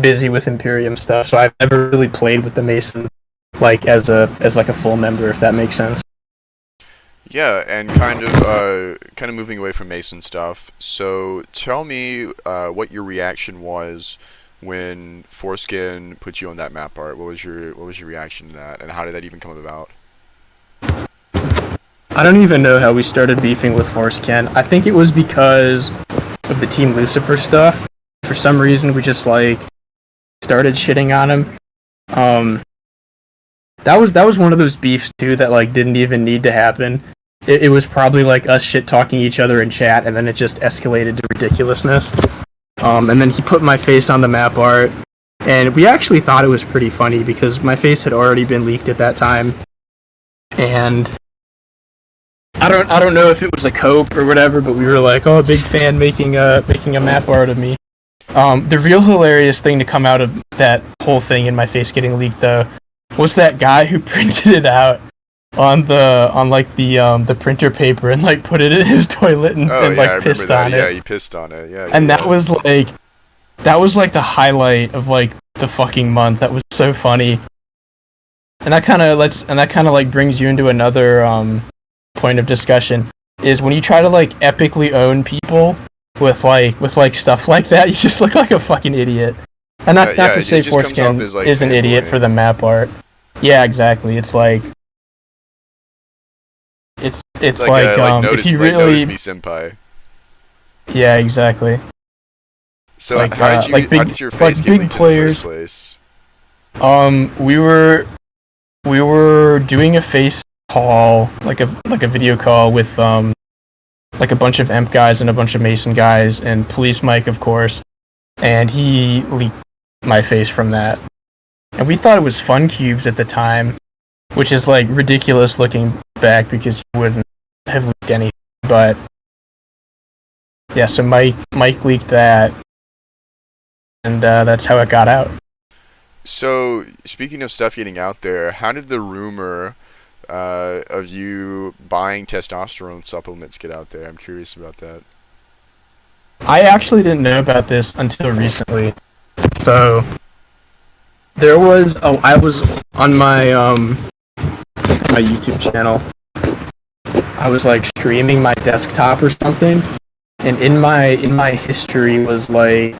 busy with Imperium stuff, so I've never really played with the Masons, like, as a full member, if that makes sense. Yeah, and kind of moving away from Mason stuff. So tell me what your reaction was when Foreskin put you on that map art. What was your reaction to that, and how did that even come about? I don't even know how we started beefing with Foreskin. I think it was because of the Team Lucifer stuff. For some reason, we just like started shitting on him. That was one of those beefs too that like didn't even need to happen. It was probably like us shit talking each other in chat, and then it just escalated to ridiculousness. And then he put my face on the map art, and we actually thought it was pretty funny because my face had already been leaked at that time, and I don't know if it was a cope or whatever, but we were like, oh, big fan making a map art of me. The real hilarious thing to come out of that whole thing in my face getting leaked though was that guy who printed it out on the printer paper and like put it in his toilet and pissed on it. Yeah, he pissed on it. Yeah. And that was like the highlight of like the fucking month. That was so funny. And that kind of like brings you into another point of discussion is when you try to like epically own people with stuff like that, you just look like a fucking idiot. And not to say Foreskin is an idiot for the map art. Yeah, exactly. It's like it's like notice, if you really notice me, senpai. Yeah, exactly. So like, how did your face get leaked in the first place? We were doing a face call, like a video call with like a bunch of Emp guys and a bunch of Mason guys and Police Mike, of course, and he leaked my face from that. And we thought it was fun cubes at the time, which is like ridiculous looking back because he wouldn't have leaked anything. But yeah, so Mike leaked that, and that's how it got out. So speaking of stuff getting out there, how did the rumor of you buying testosterone supplements get out there? I'm curious about that. I actually didn't know about this until recently. So there was I was on my my YouTube channel. I was like streaming my desktop or something, and in my history was like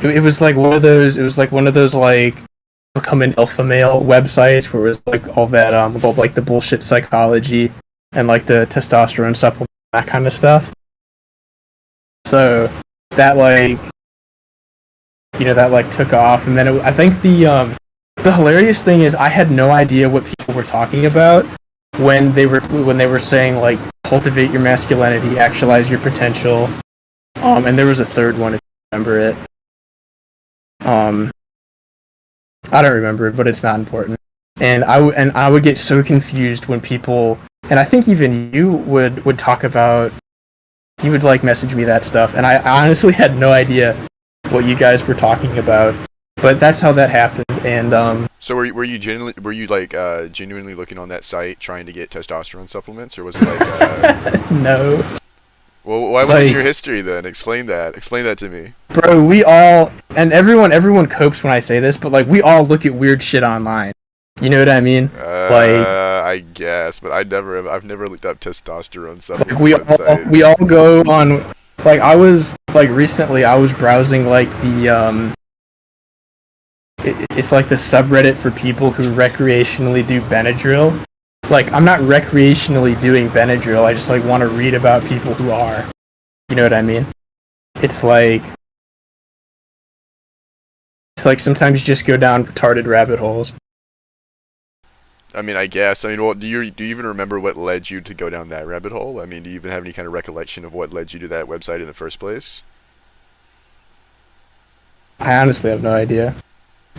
it was like one of those like become an alpha male websites where it was like all that about like the bullshit psychology and like the testosterone supplement, that kind of stuff. So that like that like took off, and then I think the hilarious thing is I had no idea what people were talking about, when they were saying like cultivate your masculinity, actualize your potential. And there was a third one if you remember it. Um, I don't remember it, but it's not important. And I would get so confused when people, and I think even you would talk about, you would like message me that stuff, and I honestly had no idea what you guys were talking about. But that's how that happened, and So were you genuinely looking on that site trying to get testosterone supplements, or was it like no, well, why was it in your like, history then? Explain that. Explain that to me. bro, we all, and everyone copes when I say this, but like we all look at weird shit online. You know what I mean? Like I guess, but I've never looked up testosterone Like supplement we all websites. go on. Like I was like recently, I was browsing like it's like the subreddit for people who recreationally do Benadryl. Like I'm not recreationally doing Benadryl. I just like want to read about people who are. You know what I mean? It's like sometimes you just go down retarded rabbit holes. I mean, I guess. I mean, well, do you even remember what led you to go down that rabbit hole? I mean, do you even have any kind of recollection of what led you to that website in the first place? I honestly have no idea.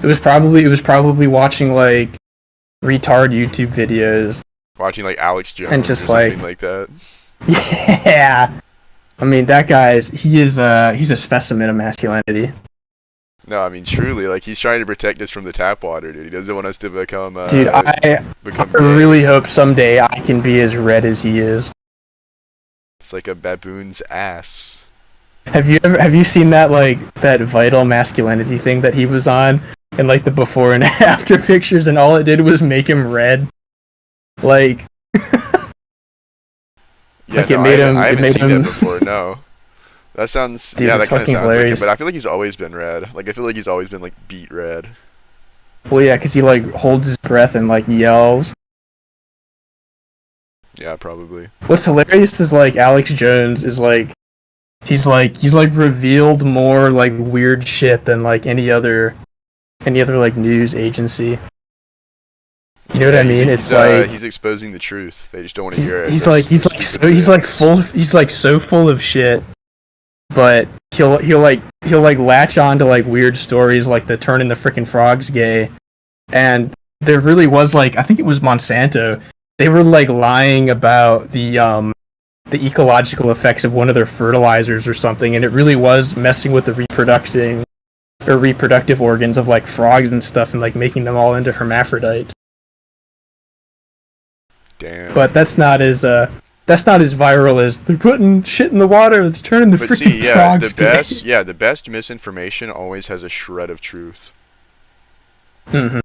It was probably watching like retard YouTube videos Watching like Alex and Jones or just like something like that. yeah. I mean that he's a specimen of masculinity. No, I mean truly, like he's trying to protect us from the tap water, dude. He doesn't want us to become Dude, I gay. really hope someday I can be as red as he is. It's like a baboon's ass. Have you seen that like that vital masculinity thing that he was on and like the before and after pictures and all it did was make him red? Like Yeah, like it no, made him I it haven't made seen that him before. No, that sounds dude, yeah, it's that kind of fucking sounds like it. hilarious. But I feel like he's always been red. Like I feel like he's always been like beat red. Well yeah, cuz he like holds his breath and like yells. Yeah, probably. What's hilarious is like Alex Jones is like he's like revealed more like weird shit than like any other like news agency. You know what Yeah, I mean? It's like he's exposing the truth. They just don't want to he's, hear it. he's like he's Those like stupid so he's like libs. so full of shit, but he'll like latch on to like weird stories like the turning the freaking frogs gay, and there really was like I think it was Monsanto. They were like lying about the ecological effects of one of their fertilizers or something, and it really was messing with the reproductive organs of like frogs and stuff, and like making them all into hermaphrodites. Damn. But that's not as viral as they're putting shit in the water that's turning the But freaking see, yeah, frogs gay. the best misinformation always has a shred of truth. Mhm.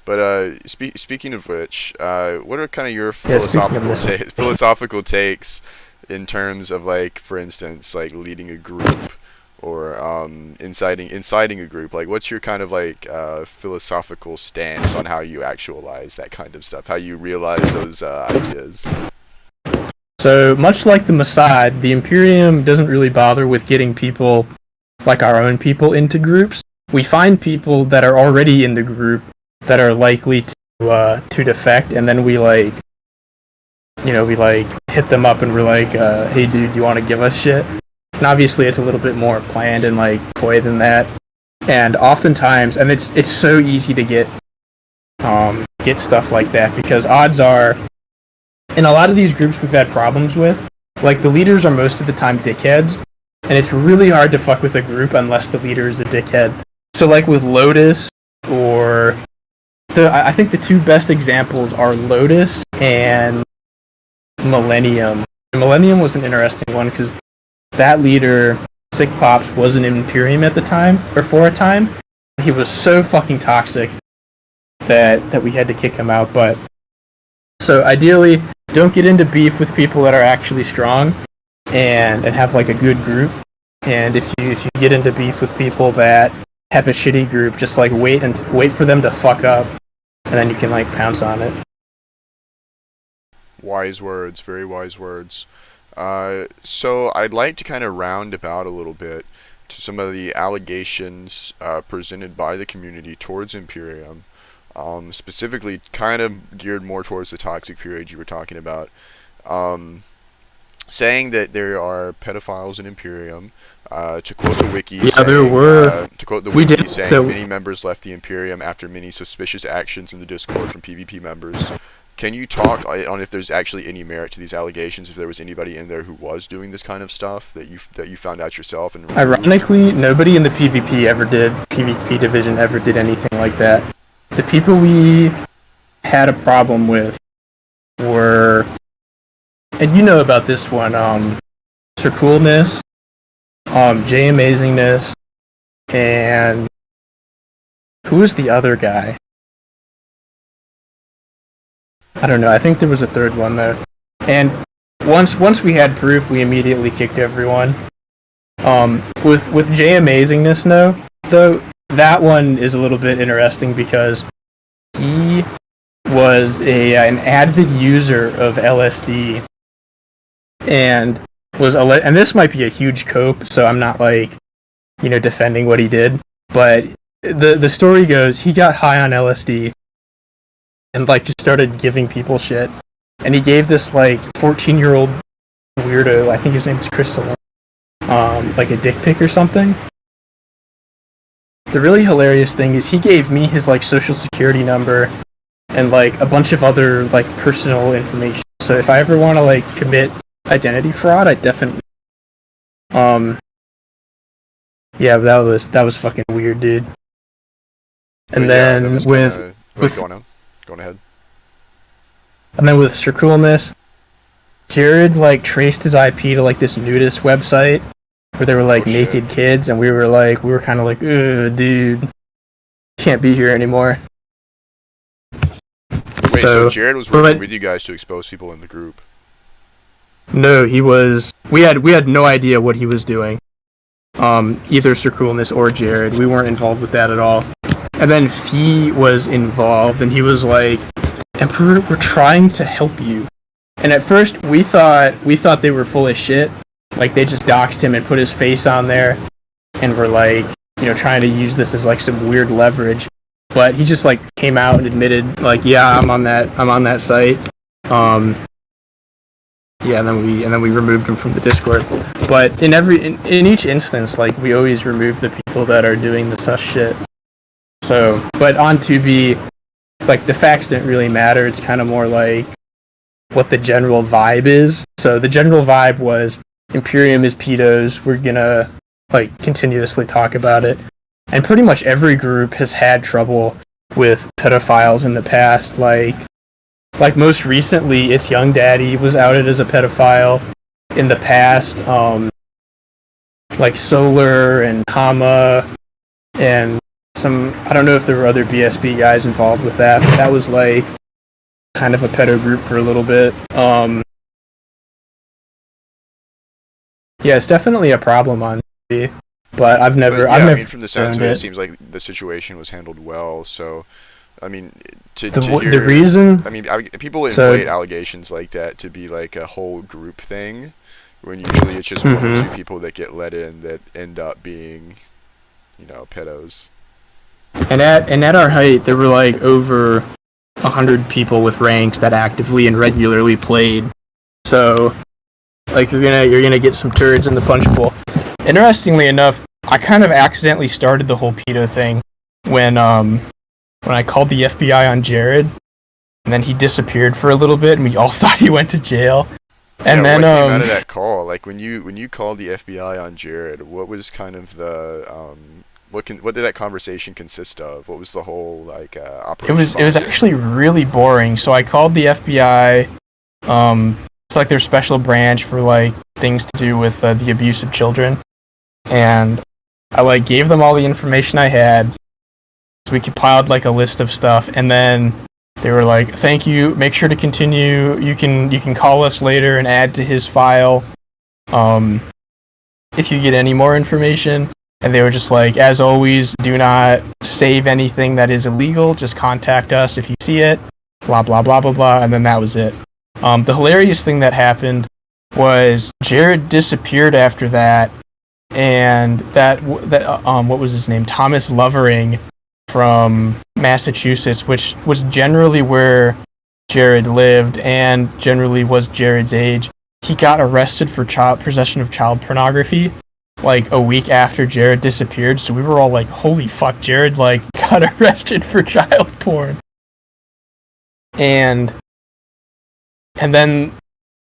But speaking of which, what are kind of your Yeah, speaking of philosophical takes in terms of like, for instance, like leading a group or inciting a group? Like, what's your kind of like philosophical stance on how you actualize that kind of stuff? How you realize those ideas? So much like the Mossad, the Imperium doesn't really bother with getting people like our own people into groups. We find people that are already in the group that are likely to defect, and then we hit them up and we're like, hey dude, do you want to give us shit? And obviously it's a little bit more planned and like coy than that. And oftentimes, and it's so easy to get stuff like that because odds are, in a lot of these groups we've had problems with, like the leaders are most of the time dickheads, and it's really hard to fuck with a group unless the leader is a dickhead. So like with Lotus or I think the two best examples are Lotus and Millennium. Millennium was an interesting one because that leader, Sick Pops, was an Imperium at the time, or for a time. He was so fucking toxic that we had to kick him out. But so ideally, don't get into beef with people that are actually strong, and have like a good group. And if you get into beef with people that have a shitty group, just like wait for them to fuck up, and then you can like pounce on it. Wise words, very wise words. So I'd like to kind of round about a little bit to some of the allegations presented by the community towards Imperium. specifically kind of geared more towards the toxic period you were talking about. Um, Saying that there are pedophiles in Imperium. To quote the wiki, Yeah, there saying were. to quote the We wiki, did. saying many members left the Imperium after many suspicious actions in the Discord from PvP members. Can you talk on if there's actually any merit to these allegations? If there was anybody in there who was doing this kind of stuff that you found out yourself and removed? Ironically, nobody in the PvP division ever did anything like that. The people we had a problem with were, and you know about this one, Sir Coolness, Jay Amazingness, and who was the other guy? I don't know. I think there was a third one though. And once we had proof, we immediately kicked everyone. With Jay Amazingness, though, that one is a little bit interesting because he was an avid user of LSD and and this might be a huge cope, so I'm not defending what he did, but the story goes he got high on LSD and just started giving people shit, and he gave this 14-year-old weirdo, I think his name's Crystal, a dick pic or something. The really hilarious thing is he gave me his social security number and a bunch of other personal information. So if I ever want to commit identity fraud, I definitely yeah, that was fucking weird, dude. And then with going ahead. And then with Sir Coolness, Jared traced his IP to this nudist website where there were naked kids, and we were kind of ugh, dude, can't be here anymore. Wait, so Jared was working with you guys to expose people in the group? No, he was. We had no idea what he was doing. Either Sir Coolness or Jared, we weren't involved with that at all. And then Fee was involved, and he was Emperor, we're trying to help you. And at first, we thought they were full of shit. They just doxed him and put his face on there, and were trying to use this as some weird leverage. But he just came out and admitted yeah, I'm on that site. Yeah, and then we removed him from the Discord. But in each instance, we always remove the people that are doing the sus shit. So, but on 2B, the facts didn't really matter. It's kind of more what the general vibe is. So the general vibe was Imperium is pedos. We're gonna continuously talk about it. And pretty much every group has had trouble with pedophiles in the past. Most recently, It's Young Daddy was outed as a pedophile. In the past, Solar and Hama and I don't know if there were other BSB guys involved with that, but that was kind of a pedo group for a little bit. Yeah, it's definitely a problem on TV, but I've never. I mean, from the sounds of it, it seems like the situation was handled well. So, I mean, to hear the reason. I mean, people inflate allegations like that to be a whole group thing, when usually it's just one or two people that get let in that end up being, pedos. And at our height, there were over 100 people with ranks that actively and regularly played. So, you're gonna get some turds in the punch bowl. Interestingly enough, I kind of accidentally started the whole pedo thing when I called the FBI on Jared, and then he disappeared for a little bit, and we all thought he went to jail. And then what came out of that call? When you called the FBI on Jared, what was kind of the what did that conversation consist of? What was the whole operation? It was actually really boring. So I called the FBI. It's their special branch for things to do with the abuse of children, and I gave them all the information I had. So we compiled a list of stuff, and then they were "Thank you. Make sure to continue. You can call us later and add to his file. If you get any more information." And they were just as always, do not save anything that is illegal. Just contact us if you see it. Blah blah blah blah blah. And then that was it. The hilarious thing that happened was Jared disappeared after that, and that what was his name? Thomas Lovering from Massachusetts, which was generally where Jared lived and generally was Jared's age. He got arrested for possession of child pornography like a week after Jared disappeared. So we were all like, "Holy fuck, Jared like got arrested for child porn." And then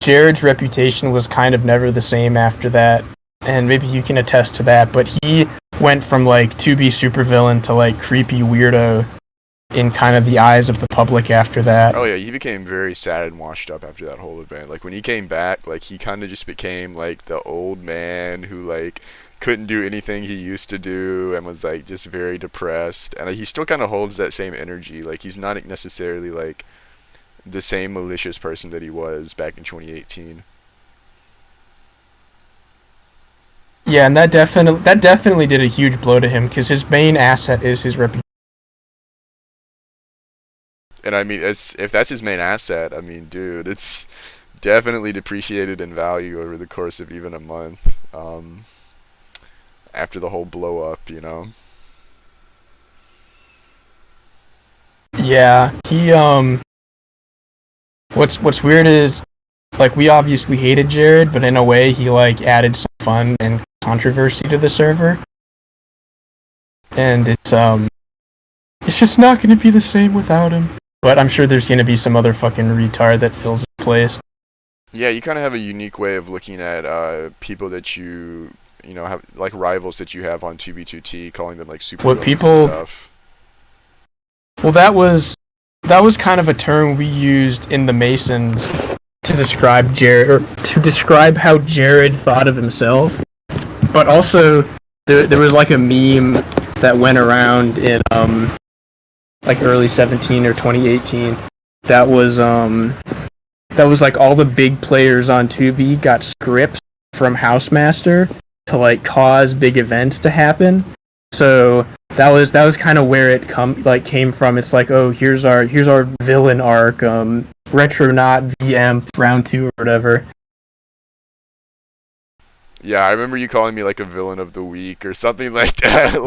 Jared's reputation was kind of never the same after that. And maybe you can attest to that, but he went from like to be supervillain to like creepy weirdo in kind of the eyes of the public after that. Oh yeah, he became very sad and washed up after that whole event. Like when he came back, like he kind of just became like the old man who like couldn't do anything he used to do and was like just very depressed. And he still kind of holds that same energy. Like he's not necessarily like the same malicious person that he was back in 2018. Yeah, and that definitely did a huge blow to him because his main asset is his reputation. And I mean, if that's his main asset, I mean, dude, it's definitely depreciated in value over the course of even a month. After the whole blow up, you know. Yeah, he what's weird is like we obviously hated Jared, but in a way he like added some fun and controversy to the server. And it's just not going to be the same without him. But I'm sure there's going to be some other fucking retard that fills his place. Yeah, you kind of have a unique way of looking at people that you know, have like rivals that you have on 2B2T, calling them like super What villains and people stuff. Well, that was kind of a term we used in the Masons to describe Jared, or to describe how Jared thought of himself. But also, there was like a meme that went around in like early 17 or 2018. That was like all the big players on 2B got scripts from Housemaster to like cause big events to happen. So that was kind of where it came from. It's like, oh, here's our villain arc, Retronaut VM round 2 or whatever. Yeah, I remember you calling me like a villain of the week or something like that,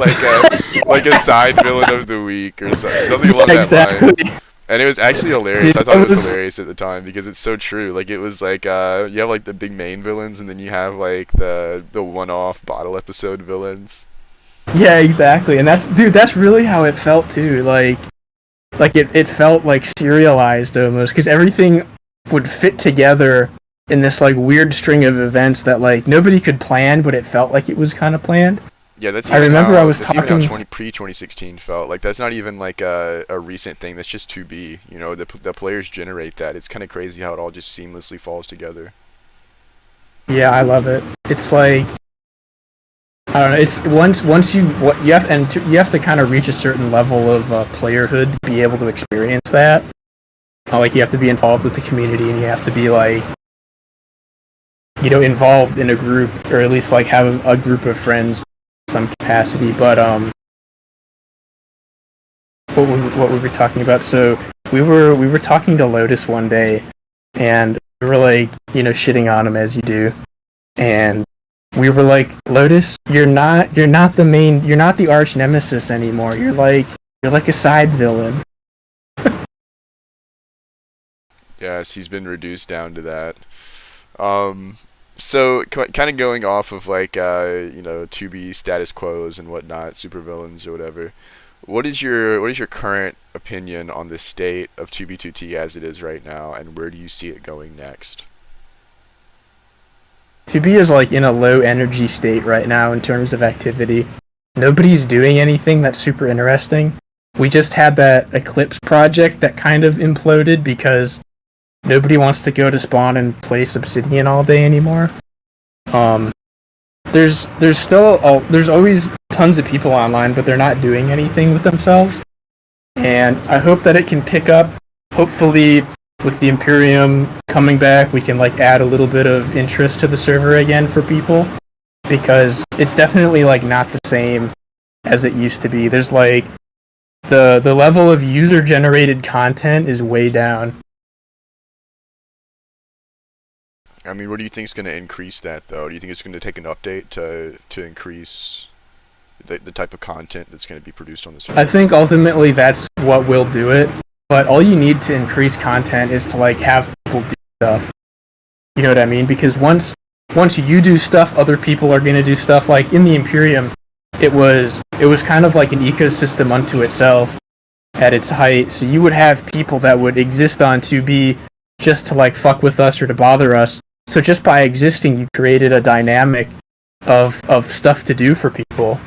like a side villain of the week or something along that Exactly. line. And it was actually hilarious. I thought it was hilarious at the time because it's so true. Like it was like you have like the big main villains and then you have like the one-off bottle episode villains. Yeah, exactly. And that's really how it felt too. Like it felt like serialized almost because everything would fit together in this like weird string of events that like nobody could plan, but it felt like it was kind of planned. Yeah, that's I even remember how I was that's even how talking. pre 2016 felt. Like that's not even like a recent thing. That's just to be. You know, the players generate that. It's kind of crazy how it all just seamlessly falls together. Yeah, I love it. It's like I don't know. It's once you what you have and you have to kind of reach a certain level of playerhood to be able to experience that. Like you have to be involved with the community and you have to be like involved in a group or at least like have a group of friends in some capacity. But what were we talking about? So we were talking to Lotus one day and we were like shitting on him as you do, and we were like, Lotus, you're not the arch nemesis anymore. You're like a side villain. Yes, he's been reduced down to that. Um, so kind of going off of like you know, to be status quos and whatnot, supervillains or whatever. What is your current opinion on the state of 2B2T as it is right now, and where do you see it going next? 2B is like in a low energy state right now in terms of activity. Nobody's doing anything that's super interesting. We just had that Eclipse project that kind of imploded because nobody wants to go to spawn and play Obsidian all day anymore. Um, there's always tons of people online, but they're not doing anything with themselves. And I hope that it can pick up. Hopefully, with the Imperium coming back, we can like add a little bit of interest to the server again for people because it's definitely like not the same as it used to be. There's like the level of user generated content is way down. I mean, what do you think is going to increase that though? Do you think it's going to take an update to increase? the type of content that's going to be produced on the I server. think ultimately that's what will do it. But all you need to increase content is to like have people do stuff. You know what I mean? Because once you do stuff, other people are gonna do stuff. Like in the Imperium, it was kind of like an ecosystem unto itself at its height. So you would have people that would exist on 2B just to like fuck with us or to bother us. So just by existing, you created a dynamic of stuff to do for people.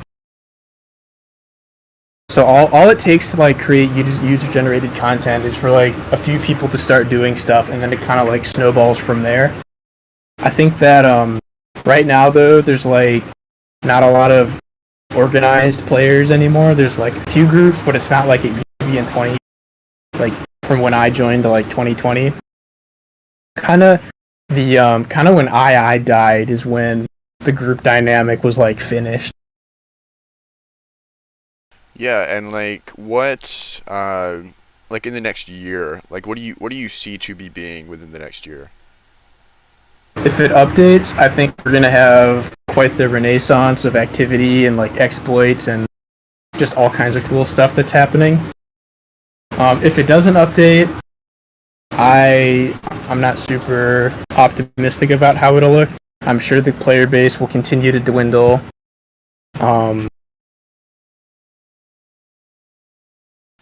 So all it takes to like create user generated content is for like a few people to start doing stuff, and then it kind of like snowballs from there. I think that right now though there's like not a lot of organized players anymore. There's like a few groups, but it's not like it used to be in 20 like from when I joined to like 2020. Kind of the kind of when II died is when the group dynamic was like finished. Yeah, and like like in the next year, like what do you see to be being within the next year? If it updates, I think we're gonna have quite the renaissance of activity and like exploits and just all kinds of cool stuff that's happening. If it doesn't update, I'm not super optimistic about how it'll look. I'm sure the player base will continue to dwindle. Um,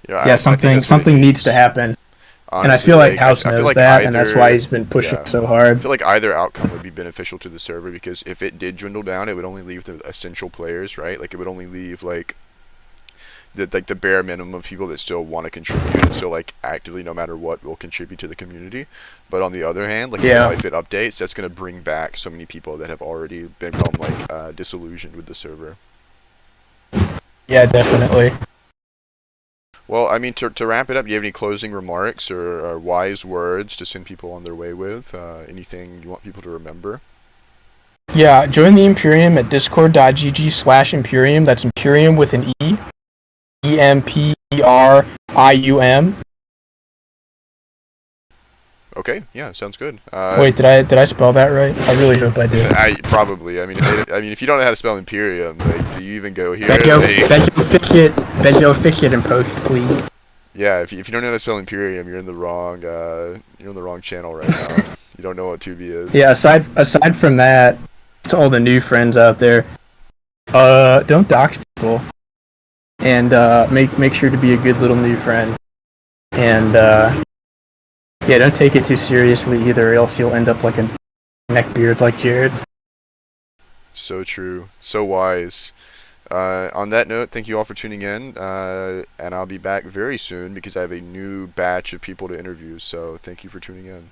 Yeah, yeah, I think that's what it something needs to needs. happen, and I Honestly, feel like like House I feel knows like that, and that's why he's been pushing yeah, so I hard. feel like either outcome would be beneficial to the server because if it did dwindle down, it would only leave the essential players, right? Like it would only leave like the bare minimum of people that still want to contribute and still like actively no matter what will contribute to the community. But on the other hand, like Yeah, if it updates, that's gonna bring back so many people that have already become like disillusioned with the server. yeah, definitely. Well, I mean, to wrap it up, do you have any closing remarks or wise words to send people on their way with? Anything you want people to remember? Yeah, join the Imperium at discord.gg/Imperium. That's Imperium with an E. Emperium. Okay, yeah, sounds good. Wait, did I spell that right? I really hope I did. I probably. I mean, I mean, if you don't know how to spell Imperium, like, do you even go here? Becco, Like, Becco, fix it. Becco, fix it in post, please. yeah, if you don't know how to spell Imperium, you're in the wrong channel right now. You don't know what 2B Yeah, is. aside from that, to all the new friends out there, don't dox people, and make sure to be a good little new friend, and yeah, don't take it too seriously either, or else you'll end up like a neckbeard like Jared. So true, so wise. On that note, thank you all for tuning in, and I'll be back very soon because I have a new batch of people to interview. So thank you for tuning in.